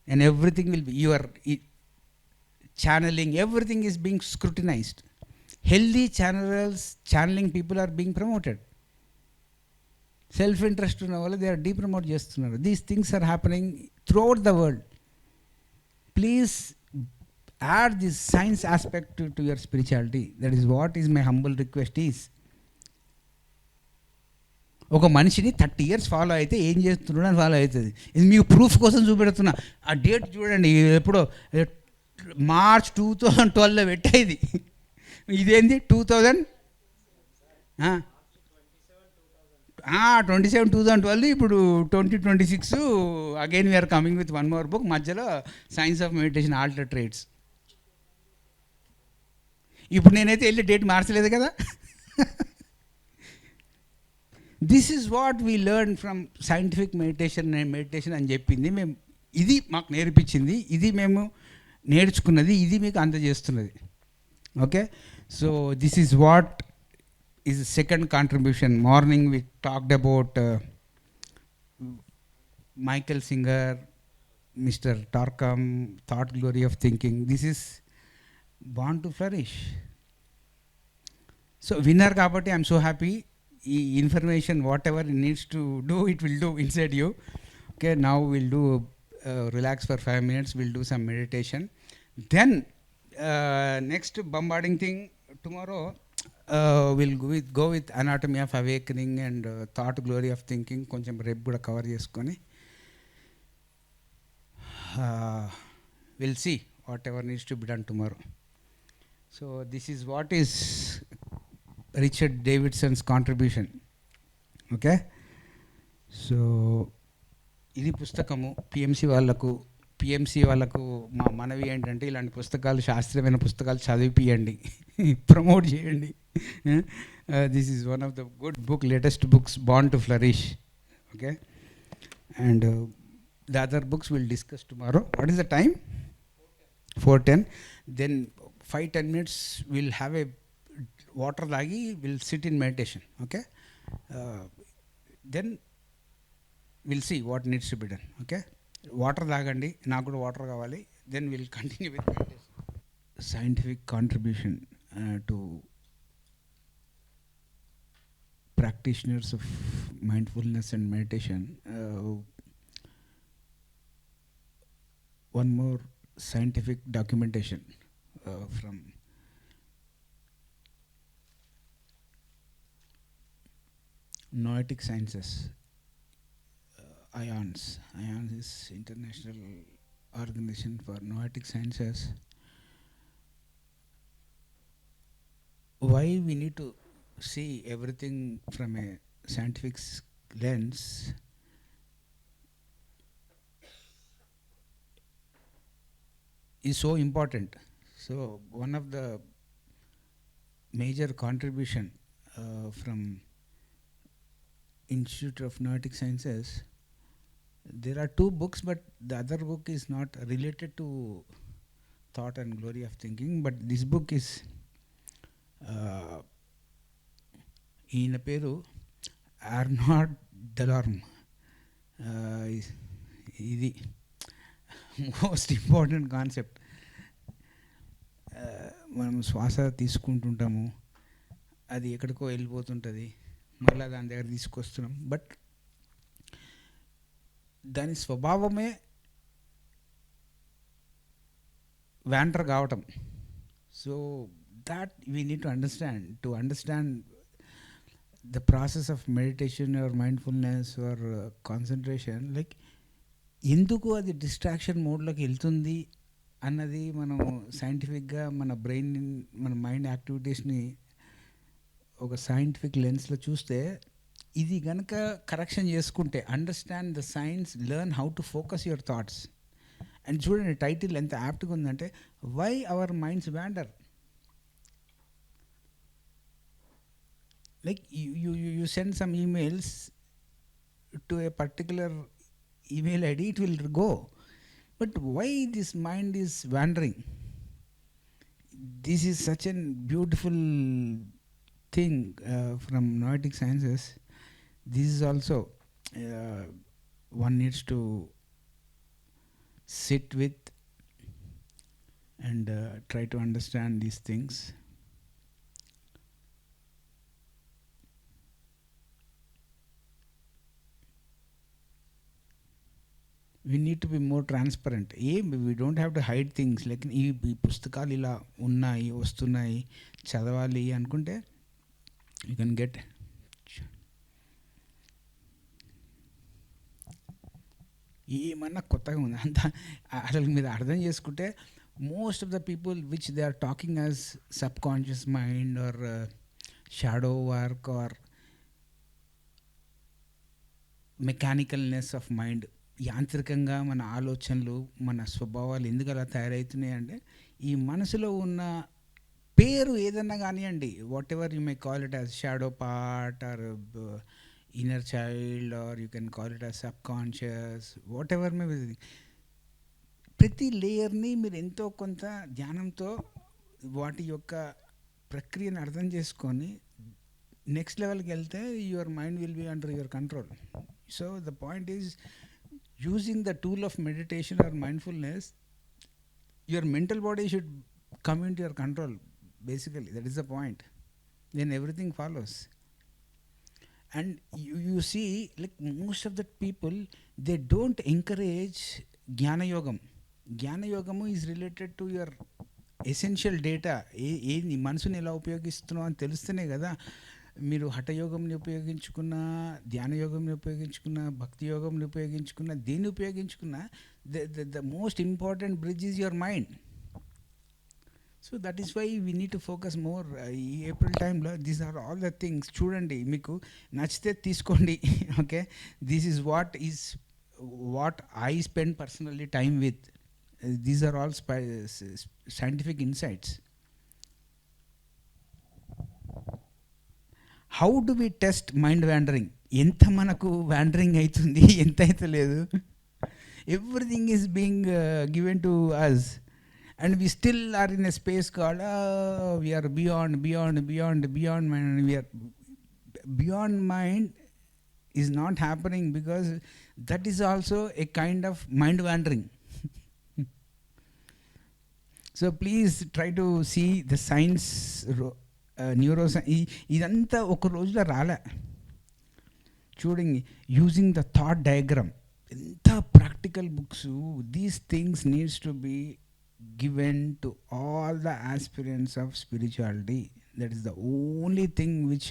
and everything will be your channeling. Everything is being scrutinized. Healthy channeling people are being promoted. Self-interest ఉన్న వాళ్ళు they are depromote చేస్తున్నారు. These things are happening throughout the world. Please add this science aspect to your spirituality. That is what is my humble request is. ఒక మనిషిని 30 years follow అయితే ఏం చేస్తున్నాడు అని follow అవుతుంది. ఇది మీకు ప్రూఫ్ కోసం చూపెడుతున్నా. ఆ డేట్ చూడండి, ఎప్పుడో March 2012లో పెట్టేది. ఇదేంది 2000 2012 ఇప్పుడు 2026 again we're coming with one more book. మధ్యలో science of meditation alter traits. ఇప్పుడు నేనైతే వెళ్ళి డేట్ మార్చలేదు కదా. This is what we learn from scientific meditation అని చెప్పింది మేము. ఇది మాకు నేర్పించింది, ఇది మేము నేర్చుకున్నది, ఇది మీకు అందజేస్తున్నది. Okay, so this is what is second contribution. Morning we talked about Michael Singer, Mr. Tarkam, Thought Glory of Thinking. This is Born to Flourish. So winner kabatti I'm so happy. Information whatever it needs to do, it will do inside you. Okay, now we'll do relax for 5 minutes, we'll do some meditation. Then next bombarding thing tomorrow, we'll go with Anatomy of Awakening and Thought Glory of Thinking. Koncham rep kuda cover cheskoni we'll see whatever needs to be done tomorrow. So this is what is Richard Davidson's contribution. Okay, so ఇది పుస్తకము PMC వాళ్ళకు మా మనవి ఏంటంటే ఇలాంటి పుస్తకాలు, శాస్త్రీయమైన పుస్తకాలు చదివిపియండి, ప్రమోట్ చేయండి. This is one of the good book, latest books, Born to Flourish. Okay, and the other books we'll discuss tomorrow. What is the time? 4:10. Then 5-10 minutes we'll have a water lagi, we'll sit in meditation. Okay, then we'll see what needs to be done. Okay, water తాగండి, నాకు కూడా water కావాలి. Then we'll continue with meditation. Scientific contribution to practitioners of mindfulness and meditation. One more scientific documentation from Noetic Sciences. IONS is International Organization for Noetic Sciences. Why we need to see everything from a scientific lens? Is so important. So one of the major contribution from Institute of Noetic Sciences, there are 2 books, but the other book is not related to Thought and Glory of Thinking, but this book is ఈయన పేరు Arnold డెలార్మ్. ఇది most important concept. మనం శ్వాస తీసుకుంటుంటాము, అది ఎక్కడికో వెళ్ళిపోతుంటుంది, మళ్ళీ దాని దగ్గర తీసుకొస్తున్నాం. బట్ దాని స్వభావమే వ్యాండర్ కావటం. So that we need to understand the process of meditation or mindfulness or concentration, like ఎందుకు అది డిస్ట్రాక్షన్ మోడ్లోకి వెళ్తుంది అన్నది మనం సైంటిఫిక్గా మన బ్రెయిన్, మన మైండ్ యాక్టివిటీస్ని ఒక సైంటిఫిక్ లెన్స్లో చూస్తే, ఇది కనుక కరెక్షన్ చేసుకుంటే, understand the science, learn how to focus your thoughts. And చూడండి టైటిల్ ఎంత యాప్ట్గా ఉందంటే, why our minds wander. Like you send some emails to a particular email ID, it will go. But why this mind is wandering? This is such a beautiful thing from Noetic Sciences. This is also one needs to sit with and try to understand these things. We need to be more transparent. We don't have to hide things. Like ఈ పుస్తకాలు ఇలా ఉన్నాయి, వస్తున్నాయి, చదవాలి అనుకుంటే you can get. ఏమన్నా కొత్తగా ఉంది అంత అసలు మీరు అర్థం చేసుకుంటే, most of the people which they are talking as sub conscious mind or shadow work or mechanicalness of mind, యాంత్రికంగా మన ఆలోచనలు, మన స్వభావాలు ఎందుకు అలా తయారవుతున్నాయి అంటే, ఈ మనసులో ఉన్న పేరు ఏదన్నా కానివ్వండి, whatever you may call it as shadow part or inner child, or you can call it as sub conscious, whatever may, ప్రతి లేయర్ని మీరు ఎంతో కొంత ధ్యానంతో వాటి యొక్క ప్రక్రియను అర్థం చేసుకొని నెక్స్ట్ లెవెల్కి వెళ్తే your mind will be under your control. So the point is using the tool of meditation or mindfulness, your mental body should come into your control. Basically, that is the point. Then everything follows. And you see, like most of the people, they don't encourage Jnana Yogam. Jnana Yogam is related to your essential data. నీ మనసుని ఎలా ఉపయోగిస్తున్నావు అని తెలుస్తేనే కదా మీరు హఠయోగంని ఉపయోగించుకున్న, ధ్యాన యోగంని ఉపయోగించుకున్న, భక్తి యోగంని ఉపయోగించుకున్న, దేన్ని ఉపయోగించుకున్న, the most important bridge is your mind. So that is why we need to focus more. ఈ ఏప్రిల్ టైంలో these are all the things. చూడండి, మీకు నచ్చితే తీసుకోండి. Okay, this is what I spend personally time with. These are all scientific insights. How do we test mind wandering? ఎంత మనకు wandering అవుతుంది, ఎంత అయితే లేదు. Everything is being given to us and we still are in a space called we are beyond mind. We are beyond mind is not happening because that is also a kind of mind wandering. So please try to see the science, ఇదంతా ఒక రోజులో రాలే. చూడండి, using the thought diagram, ఎంత practical books. These things needs to be given to all the aspirants of spirituality. That is the only thing which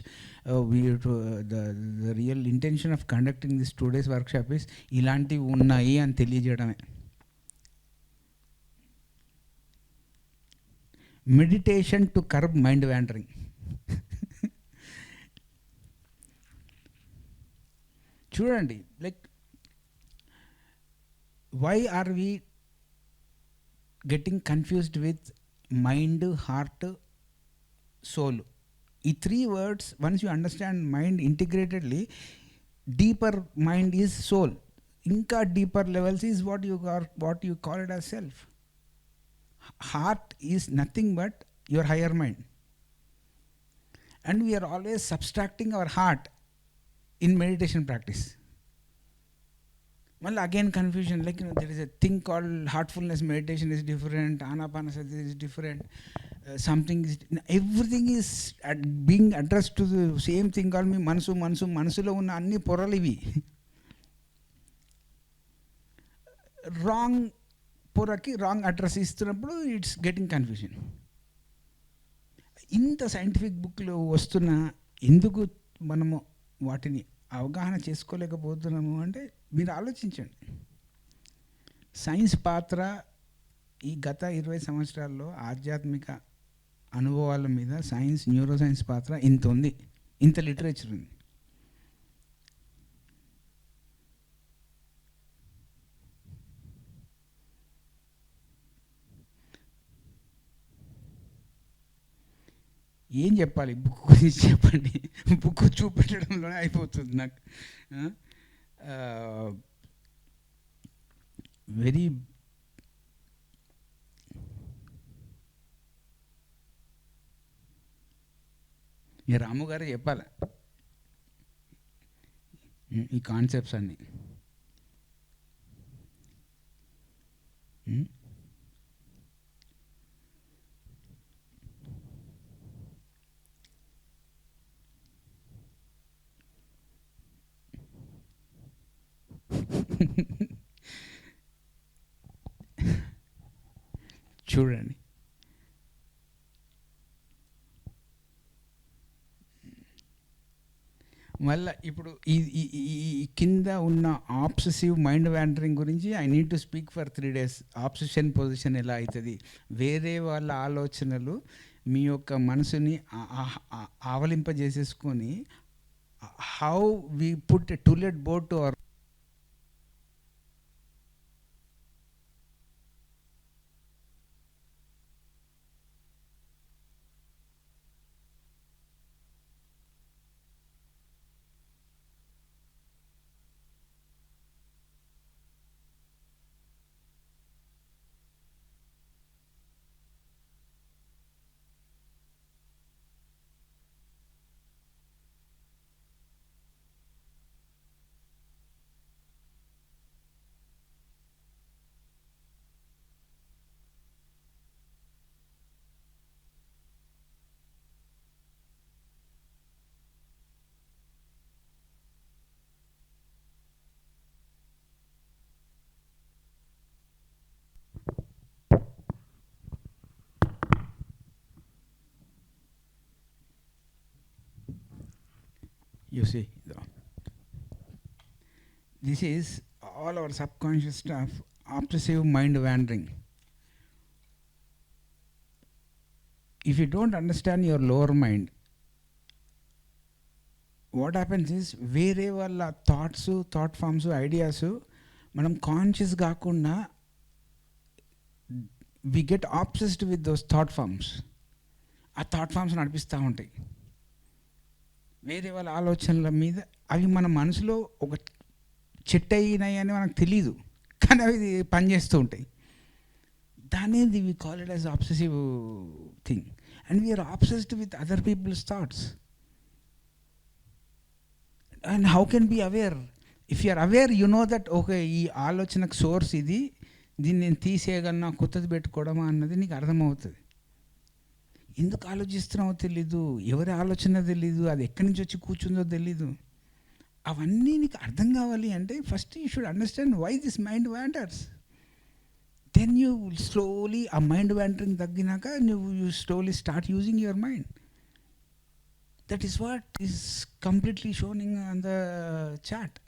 the real intention of conducting this 2 days workshop is ఇలాంటివి ఉన్నాయి అని తెలియజేయడమే. Meditation to curb mind wandering. చూడండి, like why are we getting confused with mind, heart, soul? ఈ 3 words, once you understand mind ఇంటిగ్రేటెడ్లీ, deeper mind is soul. ఇంకా deeper levels is what you call it as self. Heart is nothing but your higher mind, and we are always subtracting our heart in meditation practice. Well, again confusion, like there is a thing called heartfulness meditation is different, anapanasati is different, something is, everything is being addressed to the same thing called me మనసులో ఉన్న అన్ని పొరలు ఇవి. Wrong పొరకి wrong address ఇస్తున్నప్పుడు it's getting confusion. ఇంత scientific బుక్లు వస్తున్నా ఎందుకు మనము వాటిని అవగాహన చేసుకోలేకపోతున్నాము అంటే మీరు ఆలోచించండి. సైన్స్ పాత్ర ఈ గత 20 సంవత్సరాల్లో ఆధ్యాత్మిక అనుభవాల మీద సైన్స్, న్యూరో సైన్స్ పాత్ర ఇంత ఉంది, ఇంత లిటరేచర్ ఉంది. ఏం చెప్పాలి బుక్ గురించి చెప్పండి. బుక్ చూపెట్టడంలోనే అయిపోతుంది నాకు. వెరీ రాము గారు చెప్పాలి ఈ కాన్సెప్ట్స్ అన్నీ. చూడండి, మళ్ళీ ఇప్పుడు ఈ కింద ఉన్న ఆబ్సెసివ్ మైండ్ వ్యాండరింగ్ గురించి I need to speak for 3 days. Obsession position ఎలా అవుతుంది, వేరే వాళ్ళ ఆలోచనలు మీ యొక్క మనసుని ఆవలింపజేసేసుకొని how we put a toilet board to our you see. This is all our subconscious stuff, obsessive mind wandering. If you don't understand your lower mind, what happens is వేరే వాళ్ళ thoughts, thought forms, ideas మనం conscious కాకుండా we get obsessed with those thought forms. ఆ thought forms నడిపిస్తూ ఉంటాయి. వేరే వాళ్ళ ఆలోచనల మీద అవి మన మనసులో ఒక చెట్టు అయినాయి అని మనకు తెలీదు, కానీ అవి పనిచేస్తూ ఉంటాయి. దాన్ని we call it as obsessive thing. And we are obsessed with other people's thoughts. And how can be aware? If you are aware, you know that okay, ఈ ఆలోచనకు సోర్స్ ఇది, దీన్ని నేను తీసేయగలనా, కొత్తది పెట్టుకోవడమా అన్నది నీకు అర్థమవుతుంది. ఎందుకు ఆలోచిస్తున్నావో తెలీదు, ఎవరి ఆలోచన తెలీదు, అది ఎక్కడి నుంచి వచ్చి కూర్చుందో తెలీదు. అవన్నీ నీకు అర్థం కావాలి అంటే first you should understand why this mind wanders. Then you slowly ఆ మైండ్ వ్యాండరింగ్ తగ్గినాక నువ్వు you slowly start using your mind. That is what is completely showing on the chart.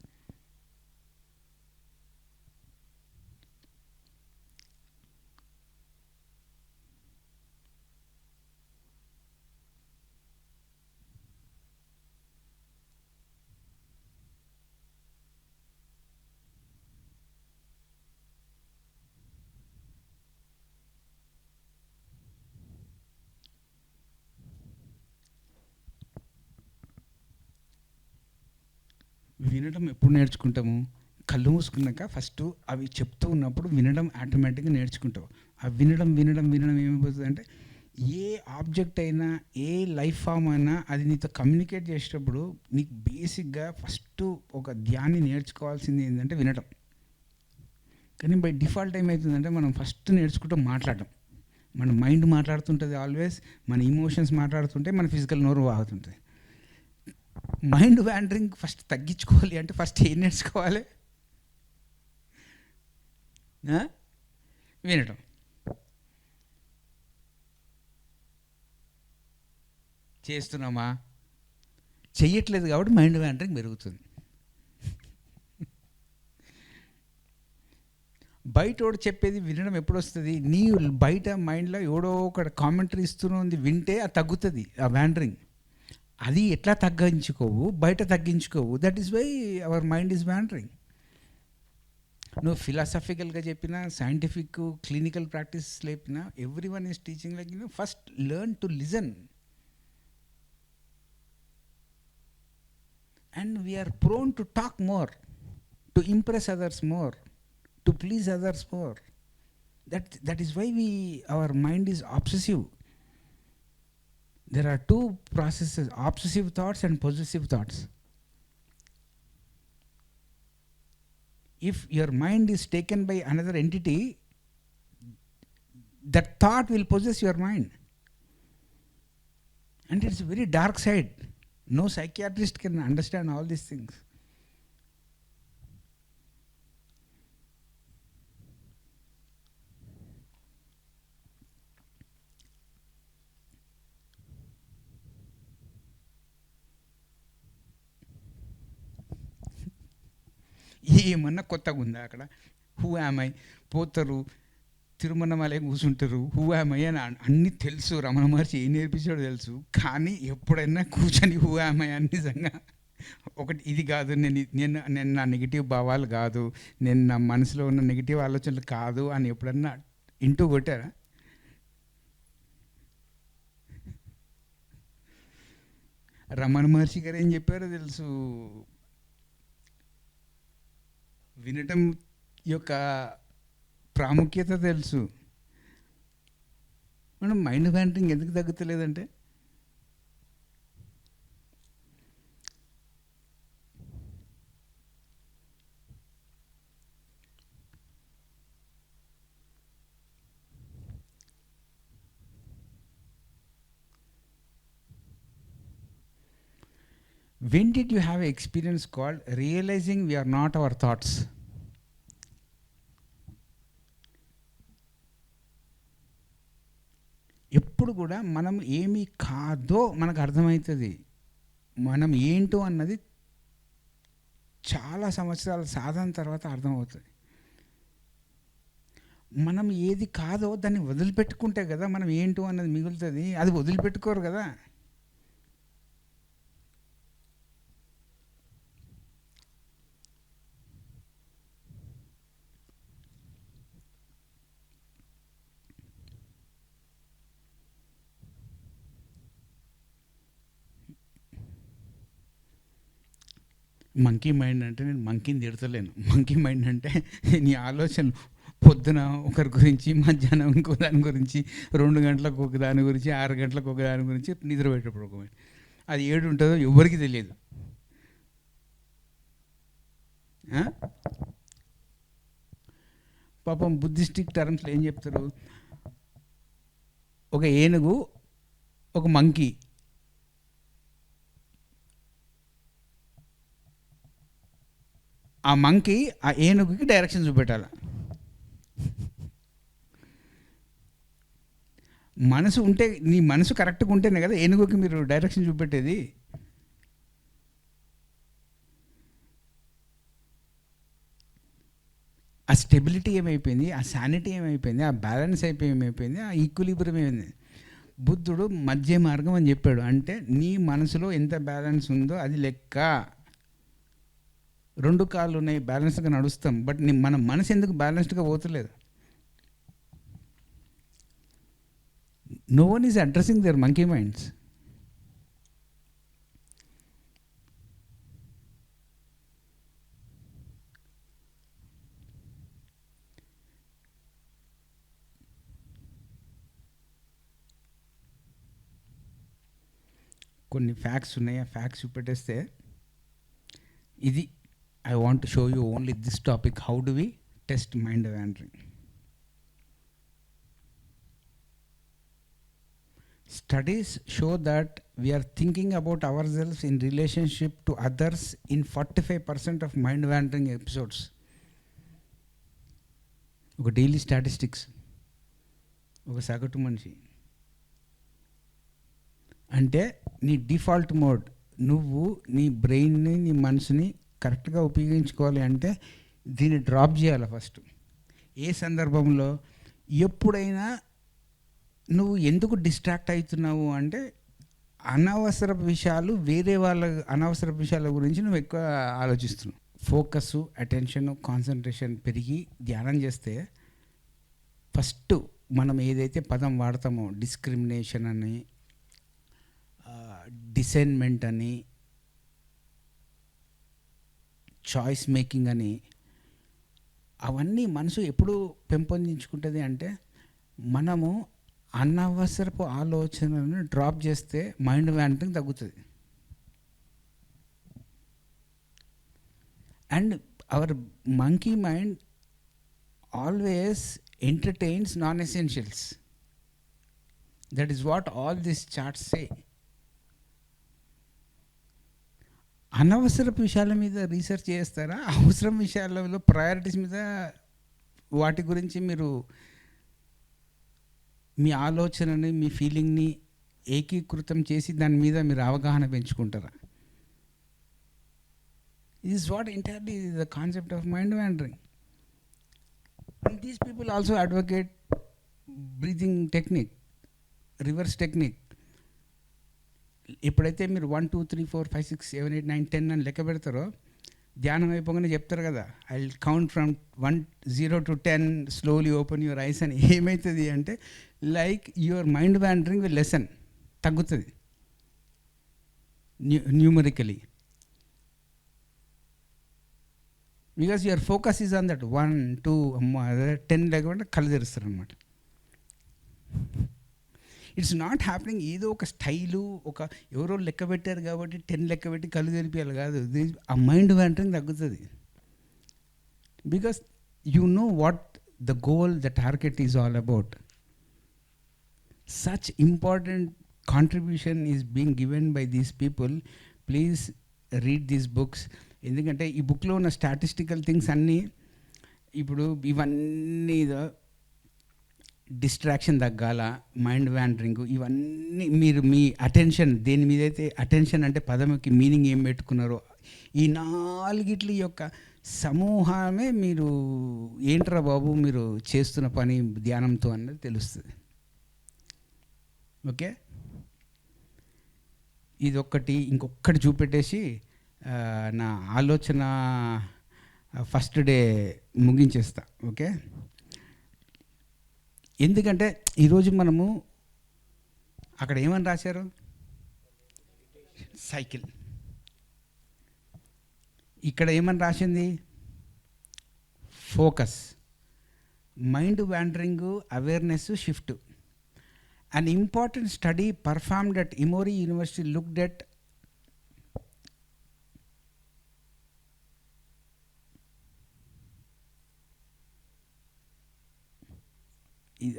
వినడం ఎప్పుడు నేర్చుకుంటాము? కళ్ళు మూసుకున్నాక ఫస్ట్ అవి చెప్తూ ఉన్నప్పుడు వినడం ఆటోమేటిక్గా నేర్చుకుంటావు. ఆ వినడం వినడం వినడం ఏమైపోతుంది అంటే, ఏ ఆబ్జెక్ట్ అయినా, ఏ లైఫ్ ఫామ్ అయినా అది నీతో కమ్యూనికేట్ చేసేటప్పుడు నీకు బేసిక్గా ఫస్ట్ ఒక ధ్యాన్ని నేర్చుకోవాల్సింది ఏంటంటే వినడం. కానీ బై డిఫాల్ట్ ఏమవుతుందంటే మనం ఫస్ట్ నేర్చుకుంటాం మాట్లాడడం. మన మైండ్ మాట్లాడుతుంటుంది ఆల్వేస్, మన ఇమోషన్స్ మాట్లాడుతుంటే మన ఫిజికల్ నోరు వాగుతుంటుంది. మైండ్ వ్యాండరింగ్ ఫస్ట్ తగ్గించుకోవాలి అంటే ఫస్ట్ ఏం నేర్చుకోవాలి? వినడం. చేస్తున్నామా? చెయ్యట్లేదు కాబట్టి మైండ్ వ్యాండరింగ్ పెరుగుతుంది. బయటోడు చెప్పేది వినడం ఎప్పుడు వస్తుంది? నీ బయట మైండ్లో ఎవడో ఒక కామెంటరీ ఇస్తున్నది వింటే అది తగ్గుతుంది ఆ వ్యాండరింగ్. అది ఎట్లా తగ్గించుకోవు, బయట తగ్గించుకోవు. That is why our mind is wandering. నువ్వు ఫిలాసఫికల్గా చెప్పినా, సైంటిఫిక్ క్లినికల్ ప్రాక్టీస్ లేపినా, everyone is teaching like first learn to listen. And we're prone to talk more, to impress others more, to please others more. That is why our mind is obsessive. There are two processes, obsessive thoughts and possessive thoughts. If your mind is taken by another entity, that thought will possess your mind. And it's a very dark side. No psychiatrist can understand all these things. ఏమన్నా కొత్తగా ఉందా అక్కడ? Who am I పోతారు, తిరుమలమలై కూర్చుంటారు, who am I అని అన్నీ తెలుసు, రమణ మహర్షి ఏం నేర్పించాడో తెలుసు. కానీ ఎప్పుడైనా కూర్చొని హూ యామై అని నిజంగా ఒకటి ఇది కాదు, నేను నా నెగిటివ్ భావాలు కాదు, నేను నా మనసులో ఉన్న నెగిటివ్ ఆలోచనలు కాదు అని ఎప్పుడన్నా ఇంటూ కొట్టారా? రమణ మహర్షి గారు ఏం చెప్పారో తెలుసు, వినటం యొక్క ప్రాముఖ్యత తెలుసు. మనం మైండ్ వ్యాండరింగ్ ఎందుకు తగ్గుతలేదంటే, when did you have an experience called realizing we are not our thoughts? ఎప్పుడు కూడా మనం ఏమి కాదో మనకు అర్థమవుతుంది, మనం ఏంటో అన్నది చాలా సంవత్సరాల సాధన తర్వాత అర్థమవుతుంది. మనం ఏది కాదో దాన్ని వదిలిపెట్టుకుంటే కదా మనం ఏంటో అన్నది మిగులుతుంది, అది వదిలిపెట్టుకోరు కదా. మంకీ మైండ్ అంటే నేను మంకీని తిడతలేను. మంకీ మైండ్ అంటే నీ ఆలోచనలు పొద్దున ఒకరి గురించి, మధ్యాహ్నం ఇంకో దాని గురించి, 2 గంటలకు ఒక దాని గురించి, 6 గంటలకు ఒక దాని గురించి, నిద్రపోయేటప్పుడు ఒక మైండ్. అది ఏడు ఉంటుందో ఎవరికి తెలియదు. పాపం బుద్ధిస్టిక్ టర్మ్స్లో ఏం చెప్తారు, ఒక ఏనుగు, ఒక మంకీ, ఆ మంకీ ఆ ఏనుగుకి డైరెక్షన్ చూపెట్టాలి. మనసు ఉంటే, నీ మనసు కరెక్ట్గా ఉంటేనే కదా ఏనుగుకి మీరు డైరెక్షన్ చూపెట్టేది. ఆ స్టెబిలిటీ ఏమైపోయింది, ఆ శానిటీ ఏమైపోయింది, ఆ బ్యాలెన్స్ ఏమైపోయింది, ఆ ఈక్విలిబ్రియం ఏమైంది. బుద్ధుడు మధ్య మార్గం అని చెప్పాడు. అంటే నీ మనసులో ఎంత బ్యాలెన్స్ ఉందో అది లెక్క. 2 కాళ్ళు ఉన్నాయి, బ్యాలెన్స్గా నడుస్తాం, బట్ మన మనసు ఎందుకు బ్యాలెన్స్డ్గా పోతలేదు? No one is addressing their monkey minds. కొన్ని ఫ్యాక్ట్స్ ఉన్నాయి, ఆ ఫ్యాక్ట్స్ చూపెట్టేస్తే ఇది I want to show you only this topic, how do we test mind wandering. Studies show that we are thinking about ourselves in relationship to others in 45% of mind wandering episodes. ఒక daily statistics, ఒక సగటు మనిషి అంటే నీ default mode, నువ్వు నీ బ్రెయిన్ని, నీ మనసుని కరెక్ట్గా ఉపయోగించుకోవాలి అంటే దీన్ని డ్రాప్ చేయాలి ఫస్ట్. ఏ సందర్భంలో, ఎప్పుడైనా నువ్వు ఎందుకు డిస్ట్రాక్ట్ అవుతున్నావు అంటే అనవసర విషయాలు, వేరే వాళ్ళ అనవసర విషయాల గురించి నువ్వు ఎక్కువ ఆలోచిస్తున్నావు. ఫోకస్, అటెన్షన్, కాన్సన్ట్రేషన్ పెరిగి ధ్యానం చేస్తే ఫస్ట్ మనం ఏదైతే పదం వాడతామో, డిస్క్రిమినేషన్ అని, డిసైన్మెంట్ అని, చాయిస్ మేకింగ్ అని, అవన్నీ మనసు ఎప్పుడు పెంపొందించుకుంటుంది అంటే మనము అనవసరపు ఆలోచనలను డ్రాప్ చేస్తే మైండ్ వ్యాండరింగ్ తగ్గుతుంది. And our monkey mind always entertains non essentials. That is what all this charts say. అనవసరపు విషయాల మీద రీసెర్చ్ చేస్తారా? అవసరం విషయాలలో ప్రయారిటీస్ మీద, వాటి గురించి మీరు మీ ఆలోచనని, మీ ఫీలింగ్ని ఏకీకృతం చేసి దాని మీద మీరు అవగాహన పెంచుకుంటారా? This is what entirely is the concept of mind wandering. And these people also advocate breathing technique, reverse technique. ఎప్పుడైతే మీరు 1 2 3 4 5 6 7 8 9 10 అని లెక్క పెడతారో, ధ్యానం అయిపోగానే చెప్తారు కదా, I will count from 0 to 10, slowly open your eyes అని. ఏమవుతుంది అంటే like your mind wandering will lessen, తగ్గుతుంది numerically, because your focus is on that 1 2 10 లేకపోతే కళ్ళు తెరుస్తారు అనమాట. ఇట్స్ నాట్ హ్యాపెనింగ్ ఏదో ఒక స్టైలు, ఒక ఎవరో లెక్క పెట్టారు కాబట్టి 10 లెక్క పెట్టి కళ్ళు తెరిపియాలి కాదు. ఆ మైండ్ వ్యాండరింగ్ తగ్గుతుంది. Because you know what the goal, the target is all about. Such important contribution is being given by these people. Please read these books. ఎందుకంటే ఈ బుక్లో ఉన్న స్టాటిస్టికల్ థింగ్స్ అన్నీ, ఇప్పుడు ఇవన్నీ డిస్ట్రాక్షన్ తగ్గాల, మైండ్ వ్యాండరింగ్, ఇవన్నీ మీరు మీ అటెన్షన్ దేని మీద అయితే, అటెన్షన్ అంటే పదముకి మీనింగ్ ఏం పెట్టుకున్నారో, ఈ 4 యొక్క సమూహమే మీరు ఏంట్రా బాబు మీరు చేస్తున్న పని ధ్యానంతో అన్నది తెలుస్తుంది. ఓకే, ఇదొక్కటి. ఇంకొకటి చూపెట్టేసి నా ఆలోచన ఫస్ట్ డే ముగించేస్తా. ఓకే, ఎందుకంటే ఈరోజు మనము అక్కడ ఏమని రాశారు, సైకిల్. ఇక్కడ ఏమని రాసింది, focus, mind wandering, awareness, shift. An important study performed at Emory University looked at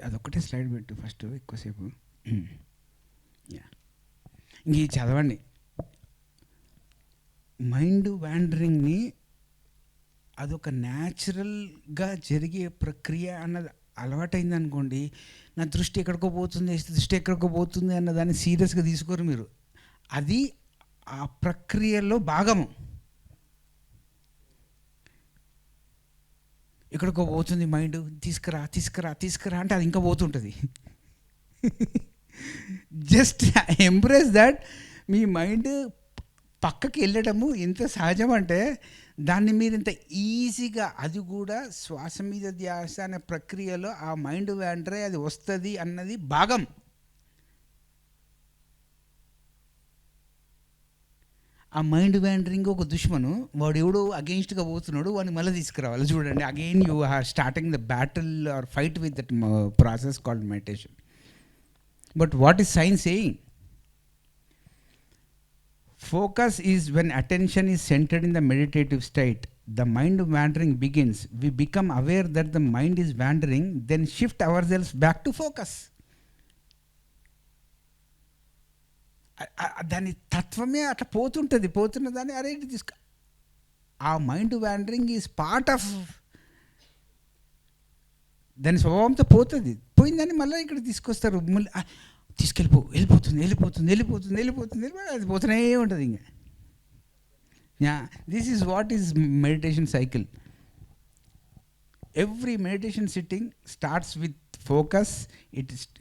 అదొక్కటే స్లైడ్ పెట్టు ఫస్ట్, ఎక్కువసేపు. ఇంక ఇది చదవండి. మైండ్ వ్యాండరింగ్ని అదొక న్యాచురల్గా జరిగే ప్రక్రియ అన్నది అలవాటైంది అనుకోండి, నా దృష్టి ఎక్కడికో పోతుంది అన్నదాన్ని సీరియస్గా తీసుకోరు మీరు. అది ఆ ప్రక్రియలో భాగము. ఎక్కడికో పోతుంది మైండ్, తీసుకురా అంటే అది ఇంకా పోతుంటుంది. Just embrace that. మీ మైండ్ పక్కకి వెళ్ళడము ఎంత సహజం అంటే దాన్ని మీరు ఇంత ఈజీగా, అది కూడా శ్వాస మీద ధ్యాస అనే ప్రక్రియలో ఆ మైండ్ వ్యాండరే అది వస్తుంది అన్నది భాగం. ఆ మైండ్ వ్యాండరింగ్ ఒక దుష్మను, వాడు ఎవడో అగెయిన్స్ట్గా పోతున్నాడు, వాడిని మళ్ళీ తీసుకురావాలి. చూడండి, again you are starting the battle or fight with that process called meditation. But what is science saying? Focus is when attention is centered in the meditative state. The mind wandering begins. We become aware that the mind is wandering, then shift ourselves back to focus. దాని తత్వమే అట్లా పోతున్న దాన్ని అరే తీసుకు. ఆ mind wandering is part of దాని స్వభావంతో పోయిందని మళ్ళీ ఇక్కడ తీసుకొస్తారు. వెళ్ళిపోతుంది అది పోతూనే ఉంటుంది. ఇంకా this is what is meditation cycle. Every meditation sitting starts with focus,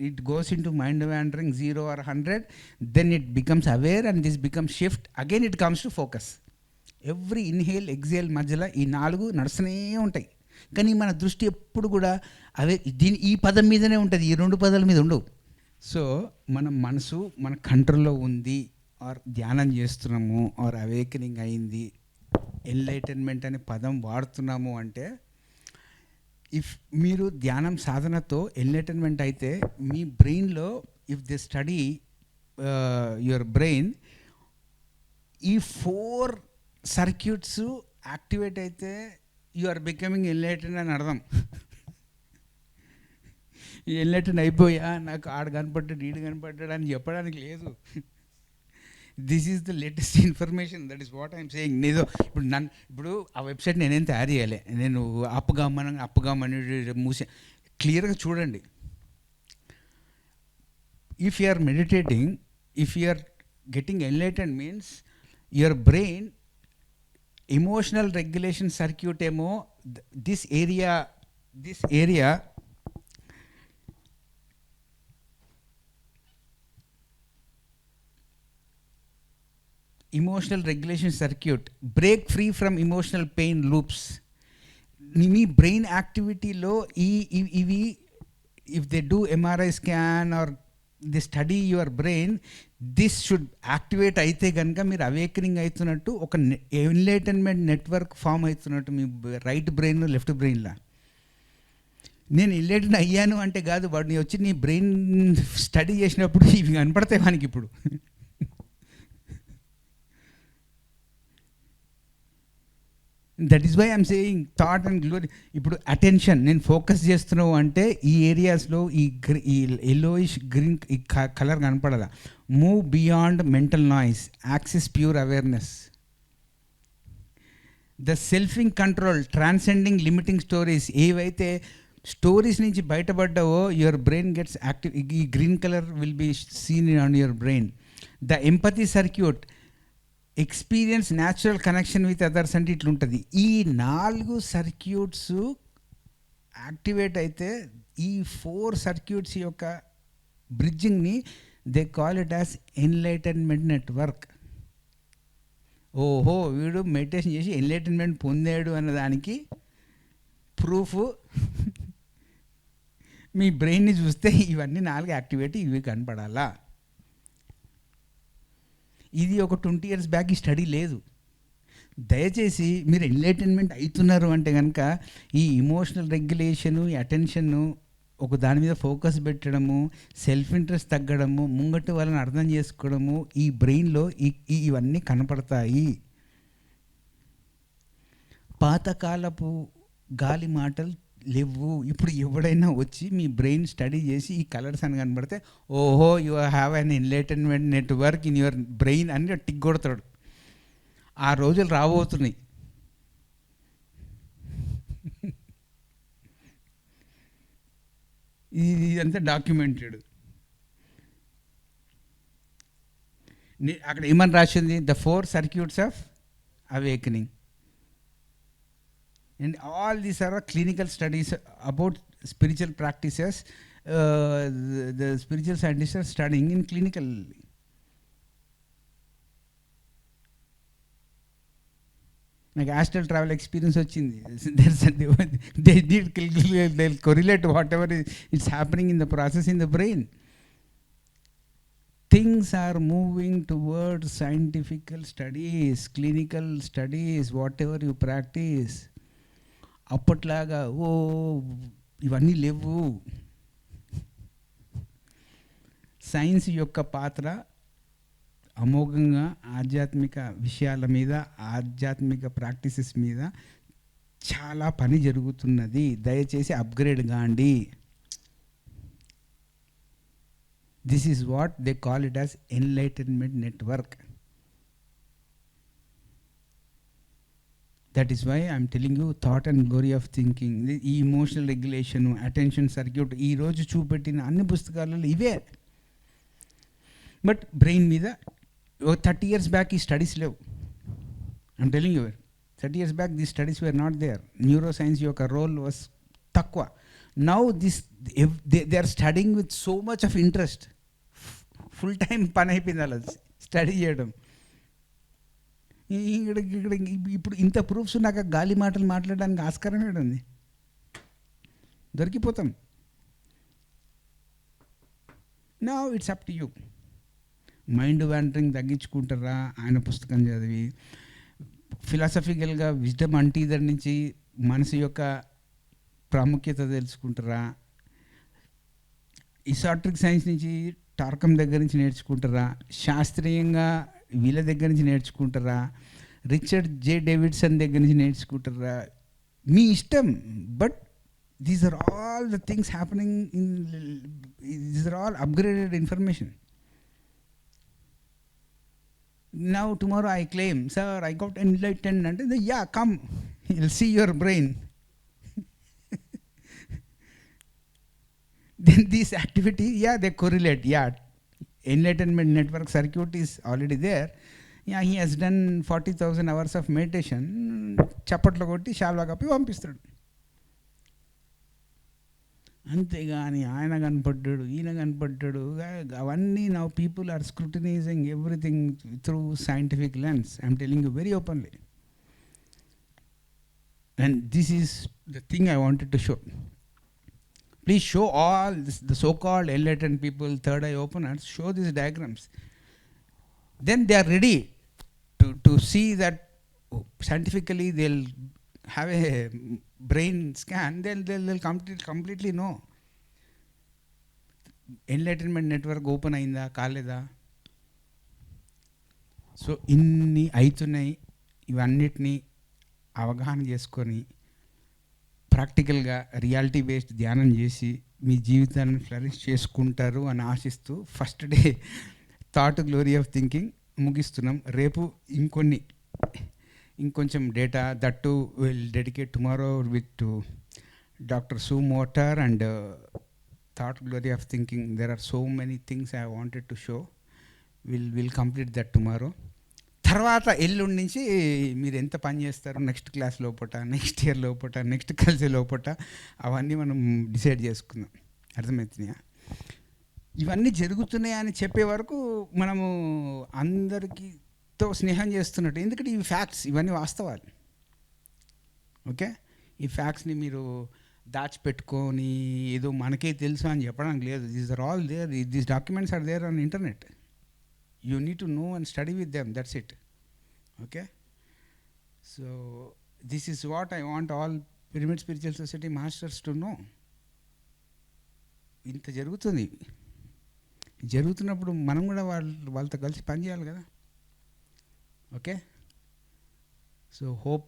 it goes into mind wandering 0 or 100, then it becomes aware and this becomes shift, again it comes to focus. Every inhale exhale మధ్యలో ఈ 4 నడుస్తూనే ఉంటాయి. కానీ మన దృష్టి ఎప్పుడు కూడా అవే ఈ పదం మీదనే ఉంటుంది, ఈ 2 పదాల మీద ఉండవు. సో మన మనసు మన కంట్రోల్లో ఉంది, ఆర్ ధ్యానం చేస్తున్నాము, ఆర్ అవేకనింగ్ అయింది, ఎన్లైటన్మెంట్ అనే పదం వాడుతున్నాము అంటే, ఇఫ్ మీరు ధ్యానం సాధనతో ఎన్లైటన్మెంట్ అయితే మీ బ్రెయిన్లో, if they study your brain, ఈ 4 సర్క్యూట్స్ యాక్టివేట్ అయితే యు ఆర్ బికమింగ్ ఎన్లైటెన్ అని అర్థం. ఎన్లైటెన్ అయిపోయా, నాకు ఆడ కనపడ్డాడు ఈడు కనపడ్డాడు అని చెప్పడానికి లేదు. This is the latest information, that is what I'm saying. నేను ఇప్పుడు ఆ వెబ్సైట్ నేనేం తయారు చేయాలి, నేను అప్పుగామని మూసే, క్లియర్గా చూడండి. If you are meditating, if you are getting enlightened means your brain emotional regulation circuit ఏమో this area emotional regulation circuit, break free from emotional pain loops. మీ బ్రెయిన్ యాక్టివిటీలో ఇవి if they do MRI scan or the study your brain, this should activate అయితే కనుక మీరు awakening అవుతున్నట్టు, ఒక enlightenment network form అవుతున్నట్టు మీ రైట్ బ్రెయిన్ లెఫ్ట్ బ్రెయిన్లా. నేను ఎన్లైటన్ అయ్యాను అంటే కాదు, వాడిని వచ్చి నీ బ్రెయిన్ స్టడీ చేసినప్పుడు ఇవి కనపడతాయి వానికి. ఇప్పుడు that is why I'm saying thought and glory. ఇప్పుడు అటెన్షన్ నేను ఫోకస్ చేస్తున్నావు అంటే ఈ ఏరియాస్లో ఈ ఎల్లోయిష్ గ్రీన్ ఈ కలర్ కనపడదా. Move beyond mental noise, access pure awareness. The selfing control, transcending limiting stories. ఏవైతే స్టోరీస్ నుంచి బయటపడ్డావో యువర్ బ్రెయిన్ గెట్స్ యాక్టివ్. ఈ green colour will be seen on your brain. The empathy circuit, experience natural connection with others అంటే ఇట్లుంటుంది. ఈ 4 circuits activate అయితే ఈ 4 circuits యొక్క బ్రిడ్జింగ్ని they call it as enlightenment network. ఓహో వీడు మెడిటేషన్ చేసి ఎన్లైటన్మెంట్ పొందాడు అన్నదానికి ప్రూఫ్ మీ బ్రెయిన్ని చూస్తే ఇవన్నీ 4 యాక్టివేట్ ఇవి కనపడాలా. ఇది ఒక 20 years బ్యాక్ ఈ స్టడీ లేదు. దయచేసి మీరు ఎన్లైటన్మెంట్ అవుతున్నారు అంటే కనుక ఈ ఇమోషనల్ రెగ్యులేషను, ఈ అటెన్షను, ఒక దాని మీద ఫోకస్ పెట్టడము, సెల్ఫ్ ఇంట్రెస్ట్ తగ్గడము, ముంగటి వాళ్ళని అర్థం చేసుకోవడము, ఈ బ్రెయిన్లో ఇవన్నీ కనపడతాయి. పాతకాలపు గాలి మాటలు లేవు. ఇప్పుడు ఎవడైనా వచ్చి మీ బ్రెయిన్ స్టడీ చేసి ఈ కలర్స్ అని కనబడితే ఓహో you have an enlightenment network in your brain అని టిక్ కొడతాడు. ఆ రోజులు రాబోతున్నాయి. ఇదంతా డాక్యుమెంటెడ్. అక్కడ ఏమని రాసింది, the 4 circuits of awakening. And all these are clinical studies about spiritual practices. The spiritual scientists are studying in clinical. Like astral travel experience వచ్చింది. They'll correlate whatever is happening in the process in the brain. Things are moving towards scientific studies, clinical studies, whatever you practice. అప్పట్లాగా ఓ ఇవన్నీ లేవు. Science యొక్క పాత్ర అమోఘంగా ఆధ్యాత్మిక విషయాల మీద, ఆధ్యాత్మిక practices మీద చాలా పని జరుగుతున్నది. దయచేసి అప్గ్రేడ్ కాండి. This is what they call it as enlightenment network. That is why I'm telling you thought and glory of thinking. ఈ ఇమోషనల్ రెగ్యులేషను, అటెన్షన్ సర్క్యూట్ ఈరోజు చూపెట్టిన అన్ని పుస్తకాలలో ఇవే. బట్ బ్రెయిన్ మీద 30 years బ్యాక్ ఈ స్టడీస్ లేవు. I'm telling you 30 years back the studies were not there. Neuroscience యొక్క రోల్ వాస్ తక్కువ. Now they are studying with so much of interest. Full time పని అయిపోయింది అలా స్టడీ చేయడం. ఇక్కడ ఇప్పుడు ఇంత ప్రూఫ్స్ ఉన్నాక గాలి మాటలు మాట్లాడడానికి ఆస్కారం ఏడుంది? దొరికిపోతాం. Now it's up to you. Mind wandering తగ్గించుకుంటారా ఆయన పుస్తకం చదివి? ఫిలాసఫికల్గా విజ్డమ్ అంటీదర్ నుంచి మనసు యొక్క ప్రాముఖ్యత తెలుసుకుంటారా? ఇసాట్రిక్ సైన్స్ నుంచి టార్కం దగ్గర నుంచి నేర్చుకుంటారా? శాస్త్రీయంగా వీళ్ళ దగ్గర నుంచి నేర్చుకుంటారా? రిచర్డ్ జే డేవిడ్సన్ దగ్గర నుంచి నేర్చుకుంటారా? మీ ఇష్టం. But these are all the things happening in, these are all upgraded information. Now tomorrow I claim, sir, I got enlightened, and yeah, come, you'll see your brain. Then this activity, yeah, they correlate. Yeah, enlightenment network circuit is already there. Yeah, he has done 40,000 hours of meditation. చప్పట్లు కొట్టి షాల్వా కప్పి పంపిస్తాడు. అంతేగాని ఆయన కనపడ్డాడు, ఈయన కనపడ్డాడు, అవన్నీ now people are scrutinising everything through scientific lens. I'm telling you very openly. And this is the thing I wanted to show. Please show all this, the so-called enlightened people, third eye openers, show these diagrams. Then they are ready to see that scientifically they'll have a brain scan, they'll completely know. Enlightenment network open అయిందా కాలేదా? So ఇన్ని అవుతున్నాయి. ఇవన్నిటినీ అవగాహన చేసుకొని ప్రాక్టికల్గా reality based ధ్యానం చేసి మీ జీవితాన్ని ఫ్లరిష్ చేసుకుంటారు అని ఆశిస్తూ first day thought glory of thinking ముగిస్తున్నాం. రేపు ఇంకొంచెం data that will dedicate tomorrow with doctor సూ మోటార్ and thought glory of thinking. There are so many things I wanted to show. Will complete that tomorrow. తర్వాత ఎల్లుండి నుంచి మీరు ఎంత పని చేస్తారు నెక్స్ట్ క్లాస్ లోపట, నెక్స్ట్ ఇయర్ లోపట, నెక్స్ట్ కలిసే లోపట, అవన్నీ మనం డిసైడ్ చేసుకుందాం. అర్థమవుతున్నాయా? ఇవన్నీ జరుగుతున్నాయి అని చెప్పే వరకు మనము అందరికీతో స్నేహం చేస్తున్నట్టు. ఎందుకంటే ఇవి ఫ్యాక్ట్స్, ఇవన్నీ వాస్తవాలు. ఓకే, ఈ ఫ్యాక్ట్స్ని మీరు దాచిపెట్టుకొని ఏదో మనకే తెలుసు అని చెప్పడానికి లేదు. These are all there. These documents are there on internet. You need to know and study with them, that's it. Okay, so this is what I want all Pyramid Spiritual Society masters to know. ఇంత జరుగుతున్నప్పుడు మనం కూడా వాళ్ళతో కలిసి పనిచేయాలి కదా. Okay, so hope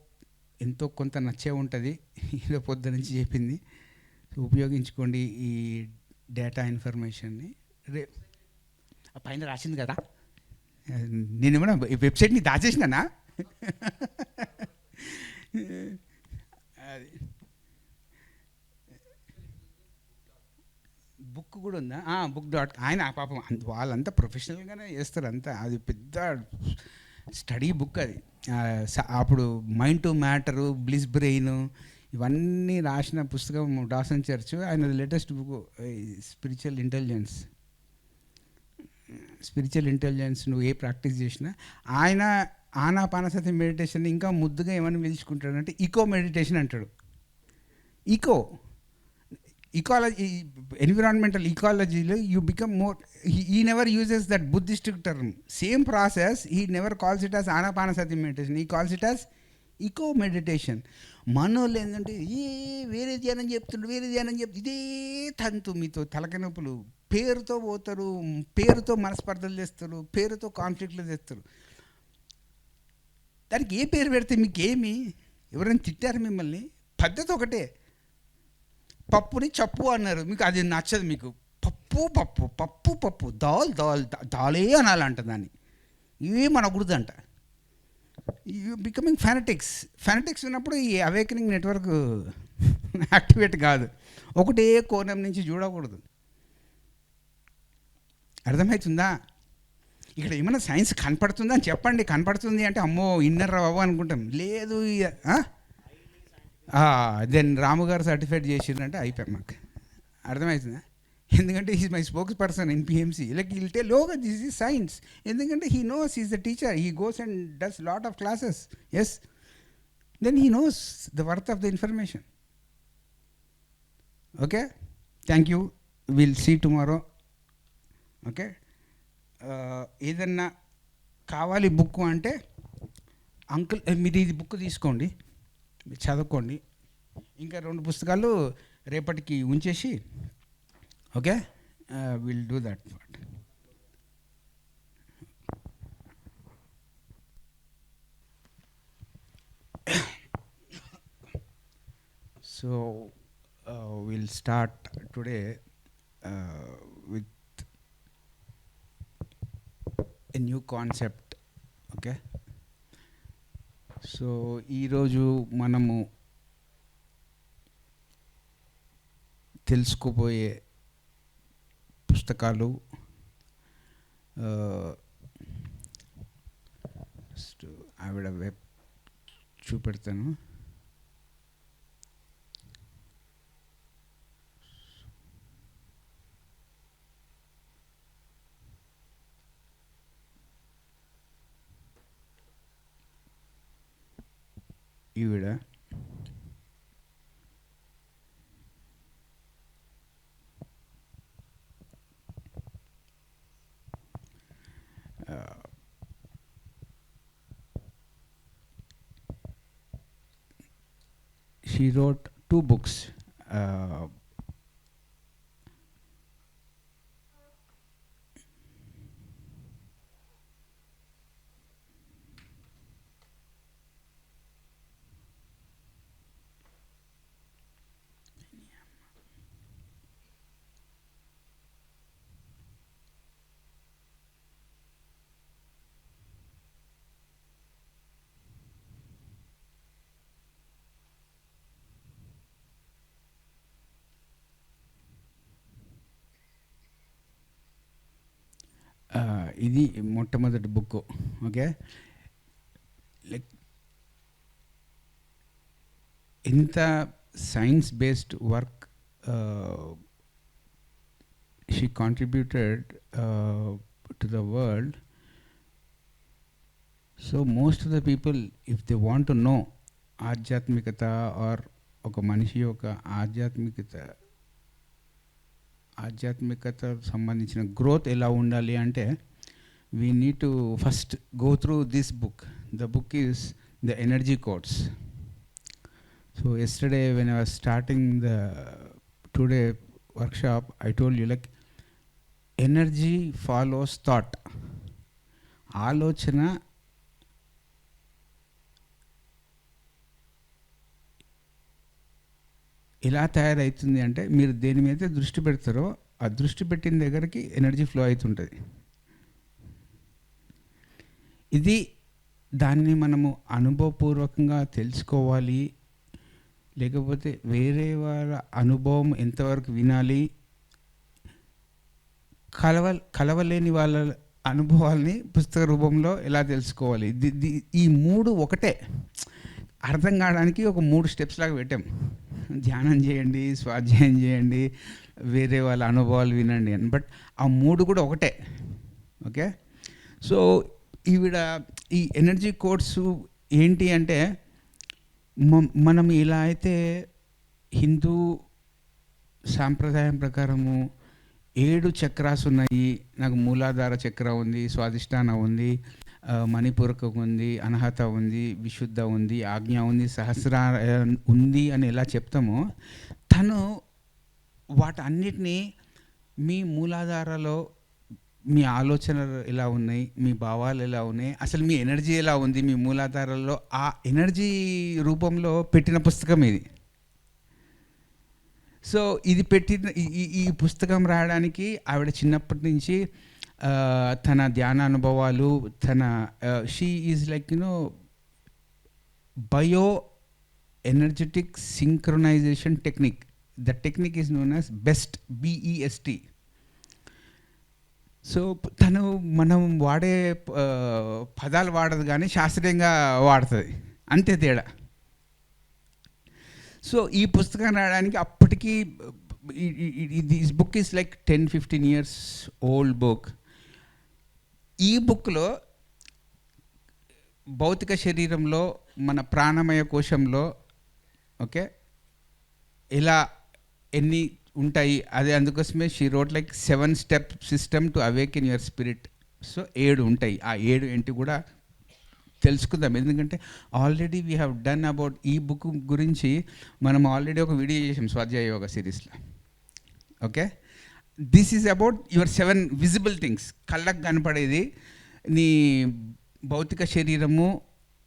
ఎంతో కొంత నచ్చే ఉంటుంది ఏదో పొద్దు నుంచి చెప్పింది. ఉపయోగించుకోండి ఈ డేటా ఇన్ఫర్మేషన్ని. పైన రాసింది కదా, నేను ఏమన్నా వెబ్సైట్ని దాచేసినానా? అది బుక్ కూడా ఉందా? book.com. ఆయన పాపం వాళ్ళంతా ప్రొఫెషనల్గానే చేస్తారు అంతా. అది పెద్ద స్టడీ బుక్ అది. అప్పుడు mind to matter, bliss brain, ఇవన్నీ రాసిన పుస్తకం డాసన్ చర్చ్. ఆయన లేటెస్ట్ బుక్ స్పిరిచువల్ ఇంటెలిజెన్స్. నువ్వు ఏ ప్రాక్టీస్ చేసినా ఆయన ఆనాపానసతి మెడిటేషన్ ఇంకా ముద్దుగా ఏమని పిలుచుకుంటాడంటే ఇకో మెడిటేషన్ అంటాడు. ఇకాలజీ, ఎన్విరాన్మెంటల్ ఇకాలజీలో you become more. He never uses that Buddhistic term. Same process, he never calls it as ఆనాపానసతి meditation, he calls it as eco meditation. మనోళ్ళు ఏంటంటే వేరే ధ్యానం చెప్తుండ్రు, ఇదే తంతు. మీతో తలకాయ నొప్పులు. పేరుతో పోతారు, పేరుతో మనస్పర్ధలు చేస్తారు, పేరుతో కాన్ఫ్లిక్ట్లు చేస్తారు. దానికి ఏ పేరు పెడితే మీకు ఏమి? ఎవరైనా తిట్టారు మిమ్మల్ని? పద్ధతి ఒకటే. పప్పుని చప్పు అన్నారు, మీకు అది నచ్చదు. మీకు పప్పు దాలే అనాలంట. దాన్ని ఇవే మనకూడదంట. యూ బికమింగ్ ఫెనటిక్స్ ఉన్నప్పుడు ఈ అవేకనింగ్ నెట్వర్క్ యాక్టివేట్ కాదు. ఒకటే కోణం నుంచి చూడకూడదు. అర్థమవుతుందా? ఇక్కడ ఏమైనా సైన్స్ కనపడుతుందా అని చెప్పండి. కనపడుతుంది అంటే అమ్మో ఇన్నర్ రావు అనుకుంటాం. లేదు, దెన్ రాము గారు సర్టిఫైడ్ చేసిందంటే అయిపోయాం మాకు. అర్థమవుతుందా? ఎందుకంటే he's my spokesperson in PMC. Like will tell this is science. ఎందుకంటే he knows, is the teacher, he goes and does lot of classes. Yes, then he knows the worth of the information. Okay, thank you. Will see tomorrow. Okay, ఏదన్నా కావాలి book అంటే uncle మీరు ఇది book తీసుకోండి, చదువుకోండి. ఇంకా 2 పుస్తకాలు రేపటికి ఉంచేసి, okay, will do that. So will start today with a new concept. Okay, so ఈరోజు మనము తెలుసుకోబోయే పుస్తకాలు ఆవిడ వెబ్ చూపెడతాను. ఈవిడ she wrote 2 books. ఇది మొట్టమొదటి బుక్. ఓకే, లైక్ ఇంత science based work she contributed to the world. So most of the people if they want to know ఆధ్యాత్మికత ఆర్ ఒక మనిషి యొక్క ఆధ్యాత్మికత సంబంధించిన గ్రోత్ ఎలా ఉండాలి అంటే we need to first go through this book. The book is the energy codes. So yesterday when I was starting the today workshop I told you like energy follows thought. ఆలోచన ఎలా తయారవుతుంది అంటే మీరు దేని మీద దృష్టి పెడతారో ఆ దృష్టి పెట్టిన దగ్గరికి ఎనర్జీ ఫ్లో అవుతుంటుంది. ఇది దాన్ని మనము అనుభవపూర్వకంగా తెలుసుకోవాలి, లేకపోతే వేరే వాళ్ళ అనుభవం ఎంతవరకు వినాలి, కలవలేని వాళ్ళ అనుభవాల్ని పుస్తక రూపంలో ఎలా తెలుసుకోవాలి. ఈ 3 ఒకటే. అర్థం కావడానికి ఒక 3 స్టెప్స్ లాగా పెట్టాం. ధ్యానం చేయండి, స్వాధ్యాయం చేయండి, వేరే వాళ్ళ అనుభవాలు వినండి అని. బట్ ఆ 3 కూడా ఒకటే. ఓకే, సో ఈవిడ ఈ ఎనర్జీ కోడ్స్ ఏంటి అంటే మనం ఇలా అయితే హిందూ సాంప్రదాయం ప్రకారము 7 చక్రాస్ ఉన్నాయి. నాకు మూలాధార చక్ర ఉంది, స్వాదిష్టాన ఉంది, మణిపూరకం ఉంది, అనహత ఉంది, విశుద్ధ ఉంది, ఆజ్ఞ ఉంది, సహస్ర ఉంది అని ఎలా చెప్తామో తను వాటన్నిటినీ మీ మూలాధారలో మీ ఆలోచనలు ఎలా ఉన్నాయి, మీ భావాలు ఎలా ఉన్నాయి, అసలు మీ ఎనర్జీ ఎలా ఉంది మీ మూలాధారాల్లో, ఆ ఎనర్జీ రూపంలో పెట్టిన పుస్తకం ఇది. సో ఇది పెట్టిన ఈ పుస్తకం రాయడానికి ఆవిడ చిన్నప్పటి నుంచి తన ధ్యాన అనుభవాలు, తన she is like bio energetic synchronisation technique. The technique is known as best, BEST. So తను మనం వాడే పదాలు వాడదు కానీ శాస్త్రీయంగా వాడుతుంది, అంతే తేడా. సో ఈ పుస్తకం రాయడానికి అప్పటికి this book is like 10-15 years old book. ఈ బుక్లో భౌతిక శరీరంలో మన ప్రాణమయ కోశంలో ఓకే ఎలా ఎన్ని ఉంటాయి, అదే అందుకోసమే she wrote like 7-step system to awaken your spirit. So 7 ఉంటాయి. ఆ 7 ఏంటి కూడా తెలుసుకుందాం. ఎందుకంటే already we have done about ఈ బుక్ గురించి మనం ఆల్రెడీ ఒక వీడియో చేసాం స్వాధ్యాయ యోగ సిరీస్లో. Okay, this is about your 7 visible things. కళ్ళకు కనపడేది నీ భౌతిక శరీరము,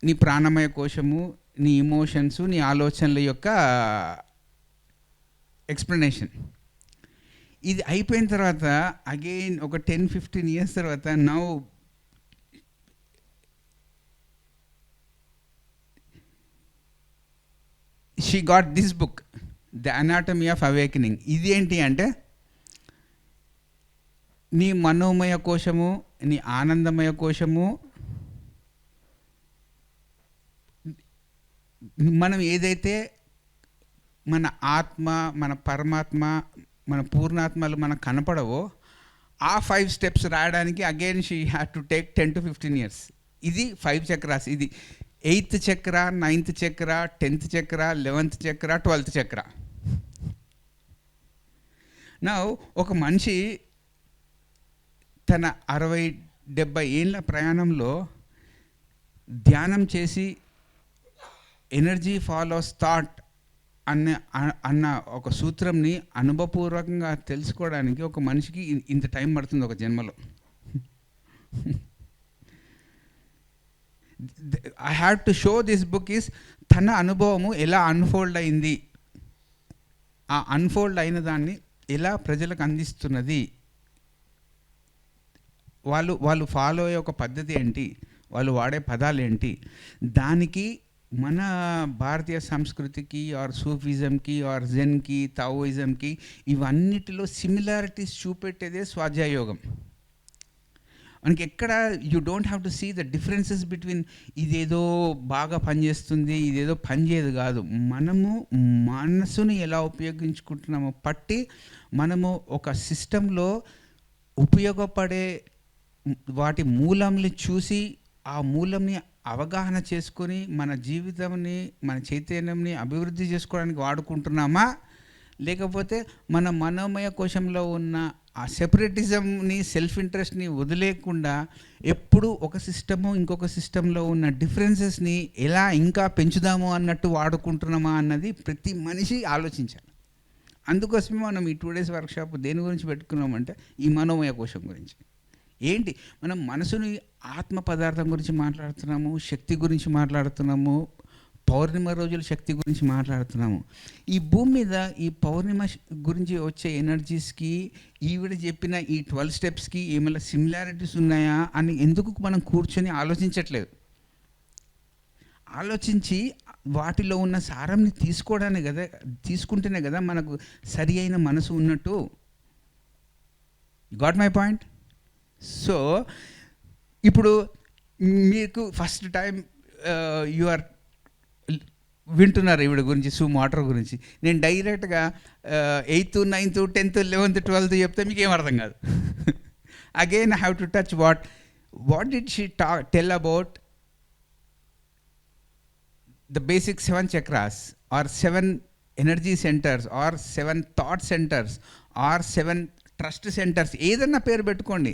నీ ప్రాణమయ కోశము, నీ ఇమోషన్స్, నీ ఆలోచనల యొక్క ఎక్స్ప్లెనేషన్. ఇది అయిపోయిన తర్వాత అగైన్ ఒక 10-15 years తర్వాత now she got this book, the anatomy of awakening. ఇది ఏంటి అంటే నీ మనోమయ కోశము, నీ ఆనందమయ కోశము, మనం ఏదైతే మన ఆత్మ, మన పరమాత్మ, మన పూర్ణాత్మలు మనకు కనపడవో ఆ 5 steps రాయడానికి again she had to take 10-15 years. ఇది 5 చక్రాస్. ఇది 8th చక్ర, 9th చక్ర, 10th చక్ర, 11th చక్ర, 12th చక్ర. నా ఒక మనిషి తన 60-70 ఏళ్ళ ప్రయాణంలో ధ్యానం చేసి ఎనర్జీ ఫాలోస్ థాట్ అన్న ఒక సూత్రంని అనుభవపూర్వకంగా తెలుసుకోవడానికి ఒక మనిషికి ఇంత టైం పడుతుంది ఒక జన్మలో. I have to show this book is తన అనుభవము ఎలా అన్ఫోల్డ్ అయింది, ఆ అన్ఫోల్డ్ అయిన దాన్ని ఎలా ప్రజలకు అందిస్తున్నది, వాళ్ళు ఫాలో అయ్యే ఒక పద్ధతి ఏంటి, వాళ్ళు వాడే పదాలు ఏంటి, దానికి మన భారతీయ సంస్కృతికి ఆర్ సూఫిజంకి ఆర్ జెన్కి తావోయిజంకి ఇవన్నిటిలో సిమిలారిటీస్ చూపెట్టేదే స్వాధ్యాయ యోగం. మనకి ఎక్కడ you don't have to see the differences between ఇదేదో బాగా పనిచేస్తుంది ఇదేదో పనిచేయదు కాదు. మనము మనసుని ఎలా ఉపయోగించుకుంటున్నామో పట్టి మనము ఒక సిస్టంలో ఉపయోగపడే వాటి మూలంని చూసి ఆ మూలంని అవగాహన చేసుకొని మన జీవితంని మన చైతన్యంని అభివృద్ధి చేసుకోవడానికి వాడుకుంటున్నామా, లేకపోతే మన మనోమయ కోశంలో ఉన్న ఆ సెపరేటిజంని సెల్ఫ్ ఇంట్రెస్ట్ని వదిలేకుండా ఎప్పుడు ఒక సిస్టము ఇంకొక సిస్టంలో ఉన్న డిఫరెన్సెస్ని ఎలా ఇంకా పెంచుదాము అన్నట్టు వాడుకుంటున్నామా అన్నది ప్రతి మనిషి ఆలోచించాలి. అందుకోసమే మనం ఈ 2 days వర్క్షాప్ దేని గురించి పెట్టుకున్నామంటే ఈ మనోమయ కోశం గురించి. ఏంటి మనం మనసుని ఆత్మ పదార్థం గురించి మాట్లాడుతున్నాము, శక్తి గురించి మాట్లాడుతున్నాము, పౌర్ణిమ రోజుల శక్తి గురించి మాట్లాడుతున్నాము. ఈ భూమి మీద ఈ పౌర్ణిమ గురించి వచ్చే ఎనర్జీస్కి ఈవిడ చెప్పిన ఈ 12 steps ఏమైనా సిమిలారిటీస్ ఉన్నాయా అని ఎందుకు మనం కూర్చొని ఆలోచించట్లేదు. ఆలోచించి వాటిలో ఉన్న సారంని తీసుకుంటేనే కదా మనకు సరి అయిన మనసు ఉన్నట్టు. Got my point? సో ఇప్పుడు మీకు ఫస్ట్ టైం యు ఆర్ వింటున్నారు ఈవిడ గురించి, సూ మోటార్ గురించి. నేను డైరెక్ట్గా 8th, 9th, 10th, 11th, 12th చెప్తే మీకు ఏం అర్థం కాదు. Again I have to touch what did she tell about the basic 7 chakras or 7 energy centers or 7 thought centers or 7 trust centers, ఏదన్నా పేరు పెట్టుకోండి.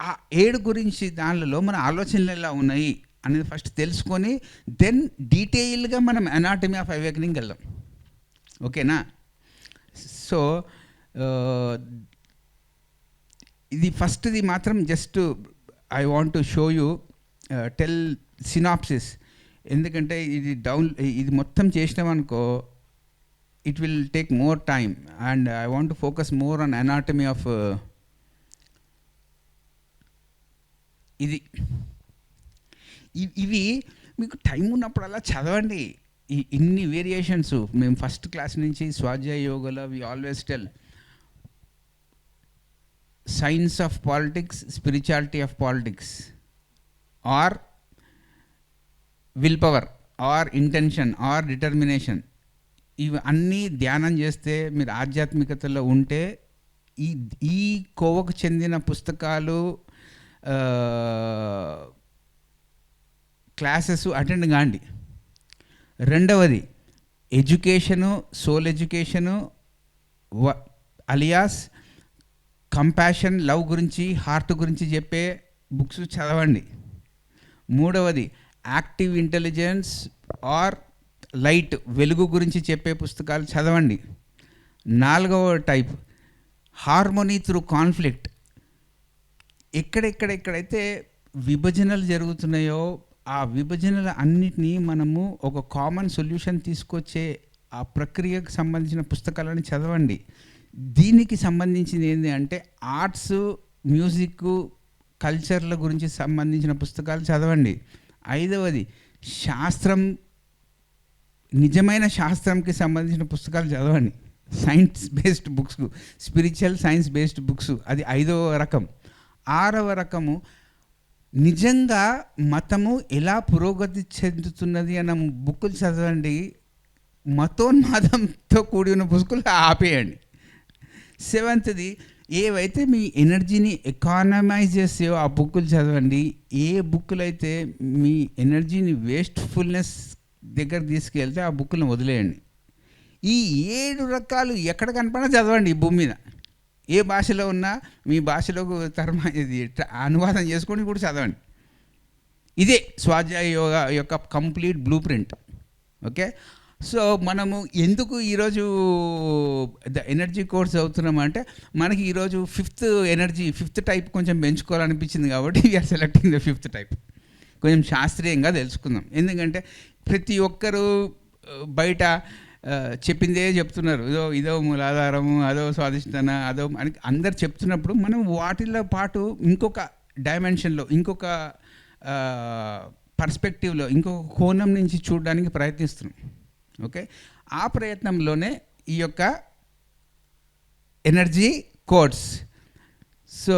ఆ 7 గురించి దానిలో మన ఆలోచనలు ఎలా ఉన్నాయి అనేది ఫస్ట్ తెలుసుకొని దెన్ డీటెయిల్గా మనం అనాటమీ ఆఫ్ అవేకనింగ్ వెళ్దాం. ఓకేనా? సో ఇది ఫస్ట్ది మాత్రం just I want to show you tell synopsis. ఎందుకంటే ఇది మొత్తం చేసినామనుకో it will take more time and I want to focus more on anatomy of ఇది. ఇవి మీకు టైం ఉన్నప్పుడల్లా చదవండి. ఇన్ని వేరియేషన్స్ మేము ఫస్ట్ క్లాస్ నుంచి స్వాధ్యాయ యోగలో we always tell science of politics, spirituality of politics, or will power, or intention, or determination. ఇవి అన్నీ ధ్యానం చేస్తే మీరు ఆధ్యాత్మికతలో ఉంటే ఈ కోవకు చెందిన పుస్తకాలు క్లాసెస్ అటెండ్ కాండి. రెండవది education, soul education alias compassion, love గురించి, హార్ట్ గురించి చెప్పే బుక్స్ చదవండి. మూడవది యాక్టివ్ ఇంటెలిజెన్స్ ఆర్ లైట్, వెలుగు గురించి చెప్పే పుస్తకాలు చదవండి. నాలుగవ టైప్ హార్మోనీ త్రూ కాన్ఫ్లిక్ట్. ఎక్కడెక్కడైతే విభజనలు జరుగుతున్నాయో ఆ విభజనల అన్నిటినీ మనము ఒక కామన్ సొల్యూషన్ తీసుకొచ్చే ఆ ప్రక్రియకు సంబంధించిన పుస్తకాలను చదవండి. దీనికి సంబంధించింది ఏంటి అంటే ఆర్ట్స్, మ్యూజిక్, కల్చర్ల గురించి సంబంధించిన పుస్తకాలు చదవండి. ఐదవది శాస్త్రం, నిజమైన శాస్త్రంకి సంబంధించిన పుస్తకాలు చదవండి. Science based books, spiritual science based books, అది 5వ రకం. 6వ రకము నిజంగా మతము ఎలా పురోగతి చెందుతున్నది అన్న బుక్కులు చదవండి. మతోన్మాదంతో కూడి ఉన్న పుస్తకాలు ఆపేయండి. 7వది ఏవైతే మీ ఎనర్జీని ఎకానమైజ్ చేసేవో ఆ బుక్కులు చదవండి. ఏ బుక్కులు అయితే మీ ఎనర్జీని వేస్ట్ఫుల్నెస్ దగ్గర తీసుకెళ్తే ఆ బుక్కులను వదిలేయండి. ఈ 7 రకాలు ఎక్కడ కనపడినా చదవండి ఈ భూమి మీద. ఏ భాషలో ఉన్నా మీ భాషలోకి ఇది అనువాదం చేసుకొని కూడా చదవండి. ఇదే స్వాధ్యాయ యోగా యొక్క complete blue print. Okay, so మనము ఎందుకు ఈరోజు ద ఎనర్జీ కోర్స్ అవుతున్నామంటే మనకి ఈరోజు ఫిఫ్త్ టైప్ కొంచెం పెంచుకోవాలనిపించింది కాబట్టి we are selecting the 5th type. కొంచెం శాస్త్రీయంగా తెలుసుకుందాం. ఎందుకంటే ప్రతి ఒక్కరూ బయట చెప్పిందే చెప్తున్నారు. ఇదో మూలాధారము, అదో స్వాధిష్టాన, అదో అని అందరు చెప్తున్నప్పుడు మనం వాటిలో పాటు ఇంకొక డైమెన్షన్లో, ఇంకొక పర్స్పెక్టివ్లో, ఇంకొక కోణం నుంచి చూడడానికి ప్రయత్నిస్తున్నాం. ఓకే, ఆ ప్రయత్నంలోనే ఈ యొక్క ఎనర్జీ కోడ్స్. సో